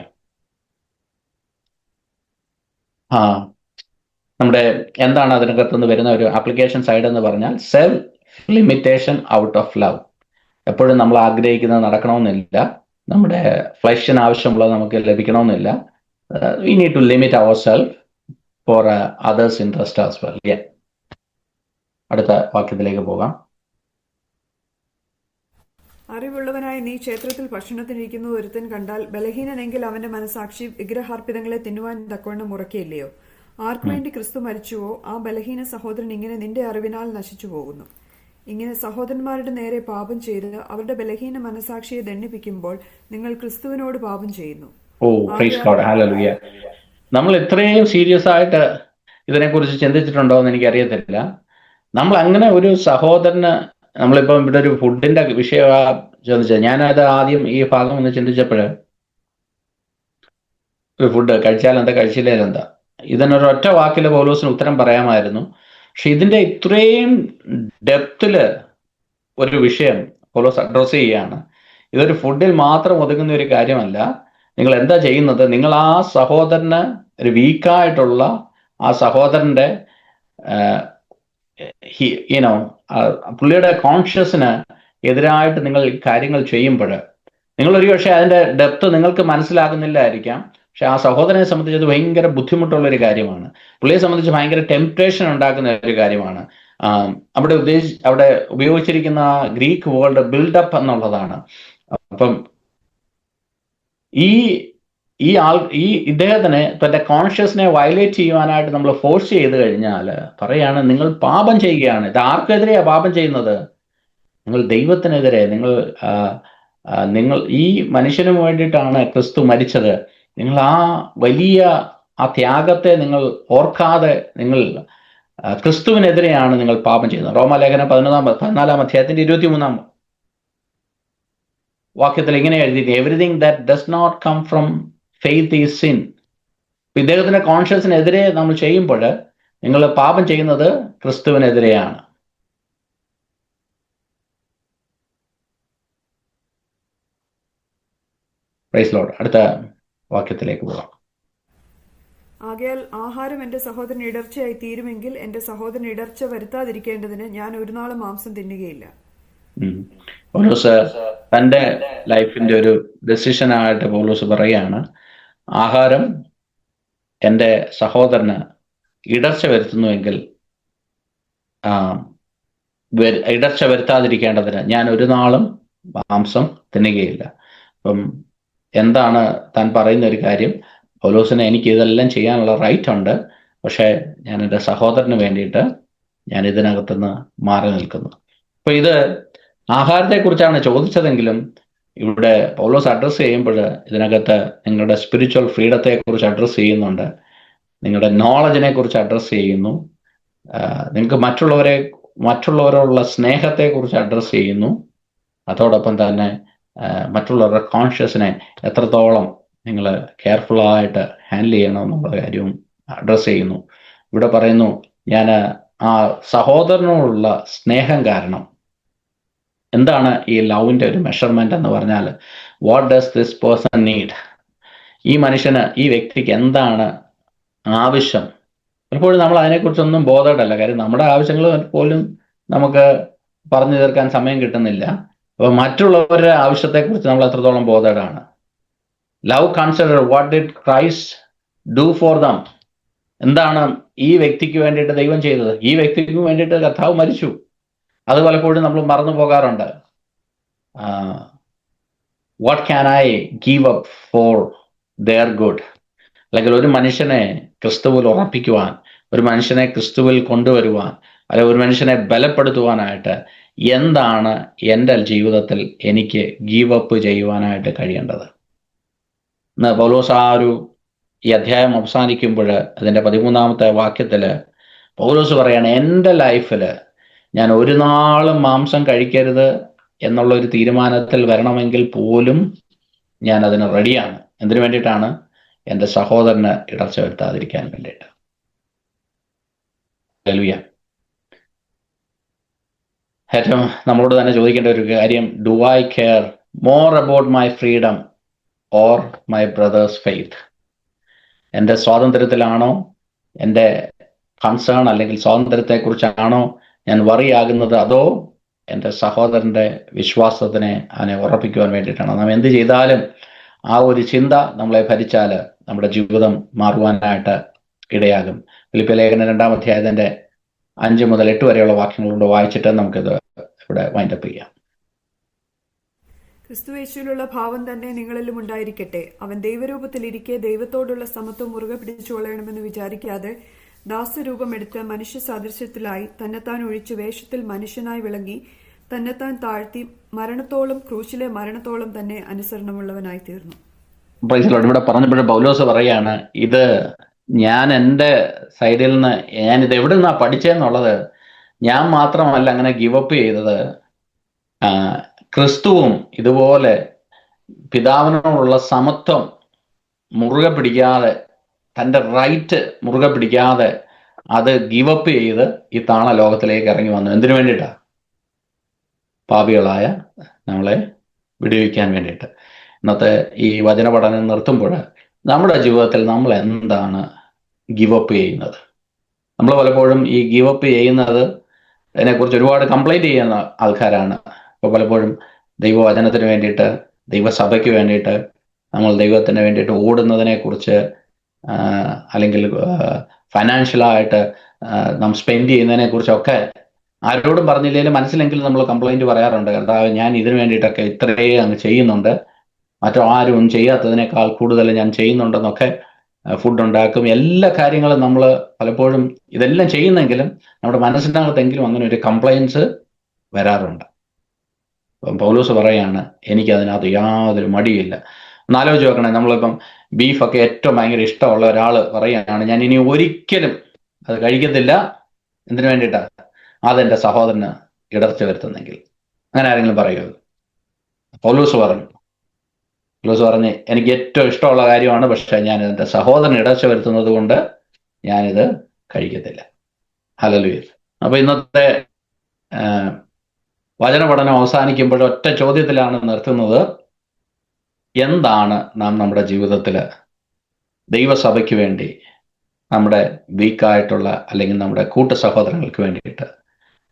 നമ്മുടെ എന്താണ് അതിനകത്തുനിന്ന് വരുന്ന ഒരു ആപ്ലിക്കേഷൻ സൈഡ് എന്ന് പറഞ്ഞാൽ, self limitation out of love. എപ്പോഴും നമ്മൾ ആഗ്രഹിക്കുന്നത് നടക്കണമെന്നില്ല, നമ്മുടെ ഫ്ലഷിന് ആവശ്യമുള്ളത് നമുക്ക് ലഭിക്കണമെന്നില്ല. We need to limit our self for others interest as well. അടുത്ത വാക്യത്തിലേക്ക് പോകാം. അറിവുള്ളവനായി നീ ക്ഷേത്രത്തിൽ ഭക്ഷണത്തിനിരിക്കുന്ന ഒരുത്തൻ കണ്ടാൽ ബലഹീനനെങ്കിൽ അവന്റെ മനസാക്ഷി വിഗ്രഹാർപ്പിതങ്ങളെ തിന്നുവാൻ തക്കവണ്ണം ഉറക്കിയില്ലയോ? ആർക്കു വേണ്ടി ക്രിസ്തു മരിച്ചുവോ ആ ബലഹീന സഹോദരൻ ഇങ്ങനെ നിന്റെ അറിവിനാൽ നശിച്ചു പോകുന്നു. ഇങ്ങനെ സഹോദരന്മാരുടെ നേരെ പാപം ചെയ്ത് അവരുടെ ബലഹീന മനസാക്ഷിയെ ദണ്ഡിപ്പിക്കുമ്പോൾ നിങ്ങൾ ക്രിസ്തുവിനോട് പാപം ചെയ്യുന്നു. നമ്മൾ ഇത്രയും സീരിയസ് ആയിട്ട് ഇതിനെക്കുറിച്ച് ചിന്തിച്ചിട്ടുണ്ടോ എന്ന് എനിക്കറിയത്തില്ല. നമ്മൾ അങ്ങനെ ഒരു സഹോദരന്, നമ്മളിപ്പം ഇവിടെ ഒരു ഫുഡിന്റെ വിഷയമാണ് ചോദിച്ചത്. ഞാനത് ആദ്യം ഈ ഭാഗം ഒന്ന് ചിന്തിച്ചപ്പോൾ, ഒരു ഫുഡ് കഴിച്ചാൽ എന്താ കഴിച്ചില്ലേ എന്താ, ഇതിനൊരൊറ്റ വാക്കിൽ പൗലോസിന് ഉത്തരം പറയാമായിരുന്നു. പക്ഷെ ഇതിന്റെ ഇത്രയും ഡെപ്തില് ഒരു വിഷയം പൗലോസ് അഡ്രസ് ചെയ്യുകയാണ്. ഇതൊരു ഫുഡിൽ മാത്രം ഒതുങ്ങുന്ന ഒരു കാര്യമല്ല. നിങ്ങൾ എന്താ ചെയ്യുന്നത്? നിങ്ങൾ ആ സഹോദരന്, ഒരു വീക്കായിട്ടുള്ള ആ സഹോദരന്റെ പുള്ളിയുടെ കോൺഷ്യസിന് എതിരായിട്ട് നിങ്ങൾ ഈ കാര്യങ്ങൾ ചെയ്യുമ്പോൾ നിങ്ങൾ ഒരു പക്ഷേ അതിൻ്റെ ഡെപ്ത് നിങ്ങൾക്ക് മനസ്സിലാകുന്നില്ലായിരിക്കാം. പക്ഷെ ആ സഹോദരനെ സംബന്ധിച്ച് അത് ഭയങ്കര ബുദ്ധിമുട്ടുള്ള ഒരു കാര്യമാണ്. പുള്ളിയെ സംബന്ധിച്ച് ഭയങ്കര ടെംപ്ടേഷൻ ഉണ്ടാക്കുന്ന ഒരു കാര്യമാണ്. അവിടെ ഉപയോഗിച്ചിരിക്കുന്ന ഗ്രീക്ക് വേർഡ് ബിൽഡപ്പ് എന്നുള്ളതാണ്. അപ്പം ഈ ഇദ്ദേഹത്തിനെ തന്റെ കോൺഷ്യസിനെ വയലേറ്റ് ചെയ്യുവാനായിട്ട് നമ്മൾ ഫോഴ്സ് ചെയ്ത് കഴിഞ്ഞാൽ പറയാണ്, നിങ്ങൾ പാപം ചെയ്യുകയാണ്. ഇത് ആർക്കെതിരെയാ പാപം ചെയ്യുന്നത്? നിങ്ങൾ ദൈവത്തിനെതിരെ. നിങ്ങൾ ഈ മനുഷ്യന് വേണ്ടിയിട്ടാണ് ക്രിസ്തു മരിച്ചത്. നിങ്ങൾ ആ വലിയ ആ ത്യാഗത്തെ നിങ്ങൾ ഓർക്കാതെ നിങ്ങൾ ക്രിസ്തുവിനെതിരെയാണ് നിങ്ങൾ പാപം ചെയ്യുന്നത്. റോമാലേഖനം 14 അധ്യായത്തിന്റെ 23 വാക്യത്തിൽ ഇങ്ങനെ എഴുതിയിരിക്കും, everything that does not come from faith is sin. ഇദ്ദേഹത്തിന്റെ കോൺഷ്യസിനെതിരെ നമ്മൾ ചെയ്യുമ്പോൾ നിങ്ങൾ പാപം ചെയ്യുന്നത് ക്രിസ്തുവിനെതിരെയാണ്. Praise Lord. അടുത്ത വാക്യത്തിലേക്ക് പോകാം. ആകയാൽ ആഹാരം എന്റെ സഹോദരൻ ഇടർച്ചയായി തീരുമെങ്കിൽ എന്റെ സഹോദരൻ ഇടർച്ച വരുത്താതിരിക്കേണ്ടതിന് ഞാൻ ഒരു നാളും മാംസം തിന്നുകയില്ല. പൗലോസ് തന്റെ ലൈഫിന്റെ ഒരു ഡെസിഷനായിട്ട് പൗലോസ് പറയാണ്, ആഹാരം എൻ്റെ സഹോദരന് ഇടർച്ച വരുത്തുന്നുവെങ്കിൽ ഇടർച്ച വരുത്താതിരിക്കേണ്ടതിന് ഞാൻ ഒരു നാളും മാംസം തിന്നുകയില്ല. അപ്പം എന്താണ് താൻ പറയുന്ന ഒരു കാര്യം? പൗലോസിന് എനിക്ക് ഇതെല്ലാം ചെയ്യാനുള്ള റൈറ്റ് ഉണ്ട്, പക്ഷേ ഞാൻ എൻ്റെ സഹോദരന് വേണ്ടിയിട്ട് ഞാൻ ഇതിനകത്തുനിന്ന് മാറി നിൽക്കുന്നു. അപ്പൊ ഇത് ആഹാരത്തെക്കുറിച്ചാണ് ചോദിച്ചതെങ്കിലും ഇവിടെ പൗലോസ് അഡ്രസ്സ് ചെയ്യുമ്പോൾ ഇതിനകത്ത് നിങ്ങളുടെ സ്പിരിച്വൽ ഫ്രീഡത്തെ കുറിച്ച് അഡ്രസ്സ് ചെയ്യുന്നുണ്ട്, നിങ്ങളുടെ നോളജിനെ കുറിച്ച് അഡ്രസ്സ് ചെയ്യുന്നു, നിങ്ങൾക്ക് മറ്റുള്ളവരോടുള്ള സ്നേഹത്തെക്കുറിച്ച് അഡ്രസ്സ് ചെയ്യുന്നു. അതോടൊപ്പം തന്നെ മറ്റുള്ളവരുടെ കോൺഷ്യസിനെ എത്രത്തോളം നിങ്ങൾ കെയർഫുള്ളായിട്ട് ഹാൻഡിൽ ചെയ്യണം എന്നുള്ള കാര്യവും അഡ്രസ്സ് ചെയ്യുന്നു. ഇവിടെ പറയുന്നു, ഞാൻ ആ സഹോദരനോടുള്ള സ്നേഹം കാരണം. എന്താണ് ഈ ലവിൻ്റെ ഒരു മെഷർമെന്റ് എന്ന് പറഞ്ഞാൽ, what does this person need? ഈ മനുഷ്യന്, ഈ വ്യക്തിക്ക് എന്താണ് ആവശ്യം? പലപ്പോഴും നമ്മൾ അതിനെക്കുറിച്ചൊന്നും ബോധേഡല്ല. കാര്യം നമ്മുടെ ആവശ്യങ്ങൾ പോലും നമുക്ക് പറഞ്ഞു തീർക്കാൻ സമയം കിട്ടുന്നില്ല. അപ്പോൾ മറ്റുള്ളവരുടെ ആവശ്യത്തെക്കുറിച്ച് നമ്മൾ എത്രത്തോളം ബോധേഡാണ്? Love consider what did Christ do for them. എന്താണ് ഈ വ്യക്തിക്ക് വേണ്ടിയിട്ട് ദൈവം ചെയ്തത്? ഈ വ്യക്തിക്ക് വേണ്ടിയിട്ട് കർത്താവ് മരിച്ചു. അത് പലപ്പോഴും നമ്മൾ മറന്നു പോകാറുണ്ട്. What can I give up for their good? അല്ലെങ്കിൽ ഒരു മനുഷ്യനെ ക്രിസ്തുവിൽ ഉറപ്പിക്കുവാൻ, ഒരു മനുഷ്യനെ ക്രിസ്തുവിൽ കൊണ്ടുവരുവാൻ, അല്ലെങ്കിൽ ഒരു മനുഷ്യനെ ബലപ്പെടുത്തുവാനായിട്ട് എന്താണ് എൻ്റെ ജീവിതത്തിൽ എനിക്ക് ഗീവ് അപ്പ് ചെയ്യുവാനായിട്ട് കഴിയേണ്ടത്? ഇന്ന് പൗലോസ് ഈ അധ്യായം അവസാനിക്കുമ്പോൾ അതിൻ്റെ 13-ാമത്തെ വാക്യത്തിൽ പൗലോസ് പറയാണ്, എൻ്റെ ലൈഫിൽ ഞാൻ ഒരു നാളും മാംസം കഴിക്കരുത് എന്നുള്ളൊരു തീരുമാനത്തിൽ വരണമെങ്കിൽ പോലും ഞാൻ അതിന് റെഡിയാണ്. എന്തിനു വേണ്ടിയിട്ടാണ്? എൻ്റെ സഹോദരന് ഇടർച്ച വരുത്താതിരിക്കാൻ വേണ്ടിയിട്ട്. ഹല്ലേലൂയ. ഏറ്റവും നമ്മളോട് തന്നെ ചോദിക്കേണ്ട ഒരു കാര്യം, do eye care more about my freedom or my brothers faith? എൻ്റെ സ്വാതന്ത്ര്യത്തിലാണോ, എൻ്റെ കൺസേൺ അല്ലെങ്കിൽ സ്വാതന്ത്ര്യത്തെക്കുറിച്ചാണോ ഞാൻ വറിയാകുന്നത്, അതോ എൻ്റെ സഹോദരൻ്റെ വിശ്വാസത്തിനെ അതിനെ ഉറപ്പിക്കുവാൻ വേണ്ടിയിട്ടാണ്? നാം എന്ത് ചെയ്താലും ആ ഒരു ചിന്ത നമ്മളെ ഭരിച്ചാൽ നമ്മുടെ ജീവിതം മാറുവാനായിട്ട് ഇടയാകും. ഫിലിപ്പിയ ലേഖനം 2-ാം അധ്യായത്തിന്റെ 5 മുതൽ 8 വരെയുള്ള വാക്യങ്ങളുണ്ട്. വായിച്ചിട്ട് നമുക്കിത് ഇവിടെ വൈൻഡപ്പ് ചെയ്യാം. ക്രിസ്തുയേശുവിലുള്ള ഭാവം തന്നെ നിങ്ങളിലും ഉണ്ടായിരിക്കട്ടെ. അവൻ ദൈവരൂപത്തിലിരിക്കെ ദൈവത്തോടുള്ള സമത്വം മുറുകെ പിടിച്ചുകൊള്ളണമെന്ന് വിചാരിക്കാതെ ദാസരൂപമെടുത്ത് മനുഷ്യ സാദൃശ്യത്തിലായി തന്നെത്താൻ ഒഴിച്ച് വേഷത്തിൽ മനുഷ്യനായി വിളങ്ങി തന്നെത്താൻ താഴ്ത്തി മരണത്തോളം, ക്രൂശിലെ മരണത്തോളം തന്നെ അനുസരണമുള്ളവനായി തീർന്നു. ഇവിടെ പറഞ്ഞപ്പോഴും പൗലോസ് പറയാണ്, ഇത് ഞാൻ എൻ്റെ സൈഡിൽ നിന്ന് ഞാനിത് എവിടെ നിന്നാ പഠിച്ചതെന്നുള്ളത് ഞാൻ മാത്രമല്ല അങ്ങനെ ഗിവപ്പ് ചെയ്തത്. ക്രിസ്തുവും ഇതുപോലെ പിതാവിനോടുള്ള സമത്വം മുറുകെ പിടിക്കാതെ, തൻ്റെ റൈറ്റ് മുറുകെ പിടിക്കാതെ അത് ഗിവപ്പ് ചെയ്ത് ഈ താണ ലോകത്തിലേക്ക് ഇറങ്ങി വന്നു. എന്തിനു വേണ്ടിയിട്ടാ? പാപികളായ നമ്മളെ വിടുവിക്കാൻ വേണ്ടിയിട്ട്. ഇന്നത്തെ ഈ വചന പഠനം നിർത്തുമ്പോൾ നമ്മുടെ ജീവിതത്തിൽ നമ്മൾ എന്താണ് ഗിവപ്പ് ചെയ്യുന്നത്? നമ്മൾ പലപ്പോഴും ഈ ഗിവപ്പ് ചെയ്യുന്നത് അതിനെക്കുറിച്ച് ഒരുപാട് കംപ്ലൈൻറ്റ് ചെയ്യുന്ന ആൾക്കാരാണ്. അപ്പോൾ പലപ്പോഴും ദൈവവചനത്തിന് വേണ്ടിയിട്ട്, ദൈവസഭയ്ക്ക് വേണ്ടിയിട്ട്, നമ്മൾ ദൈവത്തിന് വേണ്ടിയിട്ട് ഓടുന്നതിനെക്കുറിച്ച്, അല്ലെങ്കിൽ ഫൈനാൻഷ്യലായിട്ട് നാം സ്പെൻഡ് ചെയ്യുന്നതിനെക്കുറിച്ചൊക്കെ ആരോടും പറഞ്ഞില്ലെങ്കിലും മനസ്സിലെങ്കിലും നമ്മൾ കംപ്ലൈൻറ്റ് പറയാറുണ്ട്. കർത്താവ്, ഞാൻ ഇതിനു വേണ്ടിയിട്ടൊക്കെ ഇത്രയും അങ്ങ് ചെയ്യുന്നുണ്ട്, ആരും ചെയ്യാത്തതിനേക്കാൾ കൂടുതൽ ഞാൻ ചെയ്യുന്നുണ്ടെന്നൊക്കെ. ഫുഡ് ഉണ്ടാക്കും, എല്ലാ കാര്യങ്ങളും നമ്മൾ പലപ്പോഴും ഇതെല്ലാം ചെയ്യുന്നെങ്കിലും നമ്മുടെ മനസ്സിനകത്തെങ്കിലും അങ്ങനെ ഒരു കംപ്ലൈൻസ് വരാറുണ്ട്. പൗലോസ് പറയാണ്, എനിക്കതിനകത്ത് യാതൊരു മടിയില്ല. ഒന്നാലോചിച്ച് നോക്കണേ, നമ്മളിപ്പം ബീഫൊക്കെ ഏറ്റവും ഭയങ്കര ഇഷ്ടമുള്ള ഒരാൾ പറയുകയാണ്, ഞാൻ ഇനി ഒരിക്കലും അത് കഴിക്കത്തില്ല. എന്തിനു വേണ്ടിയിട്ടാ? അതെൻ്റെ സഹോദരന് ഇടർച്ച വരുത്തുന്നെങ്കിൽ. അങ്ങനെ ആരെങ്കിലും പറയുമോ? പൗലോസ് പറഞ്ഞ്, എനിക്ക് ഏറ്റവും ഇഷ്ടമുള്ള കാര്യമാണ്, പക്ഷെ ഞാൻ എൻ്റെ സഹോദരൻ ഇടർച്ച വരുത്തുന്നത് കൊണ്ട് ഞാനിത് കഴിക്കത്തില്ല. ഹല്ലേലൂയ. അപ്പൊ ഇന്നത്തെ വചന പഠനം അവസാനിക്കുമ്പോൾ ഒറ്റ ചോദ്യത്തിലാണ് നിർത്തുന്നത്. എന്താണ് നാം നമ്മുടെ ജീവിതത്തിൽ ദൈവസഭയ്ക്ക് വേണ്ടി, നമ്മുടെ വീക്കായിട്ടുള്ള അല്ലെങ്കിൽ നമ്മുടെ കൂട്ടു സഹോദരങ്ങൾക്ക് വേണ്ടിയിട്ട്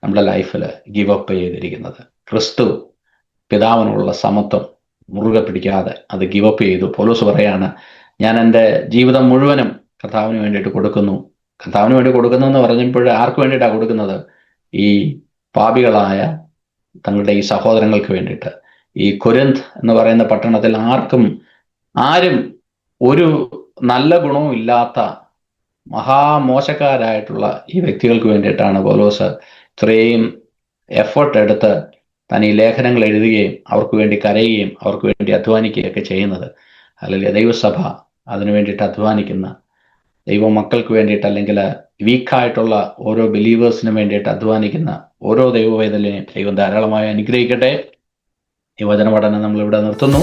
നമ്മുടെ ലൈഫിൽ ഗിവ് അപ്പ് ചെയ്തിരിക്കുന്നത്? ക്രിസ്തു പിതാവിനുള്ള സമത്വം മുറുകെ പിടിക്കാതെ അത് ഗിവ് അപ്പ് ചെയ്തു. പൗലോസ് പറയാണ്, ഞാൻ എൻ്റെ ജീവിതം മുഴുവനും കർത്താവിന് വേണ്ടിയിട്ട് കൊടുക്കുന്നു. കർത്താവിന് വേണ്ടി കൊടുക്കുന്നു എന്ന് പറഞ്ഞപ്പോൾ ആർക്ക് വേണ്ടിയിട്ടാണ് കൊടുക്കുന്നത്? ഈ പാപികളായ തങ്ങളുടെ ഈ സഹോദരങ്ങൾക്ക് വേണ്ടിയിട്ട്. ഈ കൊരിന്ത് എന്ന് പറയുന്ന പട്ടണത്തിൽ ആരും ഒരു നല്ല ഗുണവും ഇല്ലാത്ത മഹാമോശക്കാരായിട്ടുള്ള ഈ വ്യക്തികൾക്ക് വേണ്ടിയിട്ടാണ് പൗലോസ് ഇത്രയും എഫേർട്ട് എടുത്ത് താൻ ഈ ലേഖനങ്ങൾ എഴുതുകയും അവർക്ക് വേണ്ടി കരയുകയും അവർക്ക് വേണ്ടി അധ്വാനിക്കുകയൊക്കെ ചെയ്യുന്നത്. അല്ലെങ്കിൽ ദൈവസഭ അതിനു വേണ്ടിയിട്ട് അധ്വാനിക്കുന്ന, ദൈവമക്കൾക്ക് വേണ്ടിയിട്ട്, അല്ലെങ്കിൽ വീക്കായിട്ടുള്ള ഓരോ ബിലീവേഴ്സിനും വേണ്ടിയിട്ട് അധ്വാനിക്കുന്ന ഓരോ ദൈവവേദനയും ദൈവം ധാരാളമായി അനുഗ്രഹിക്കട്ടെ. ഈ വചന പഠനം നമ്മളിവിടെ നിർത്തുന്നു.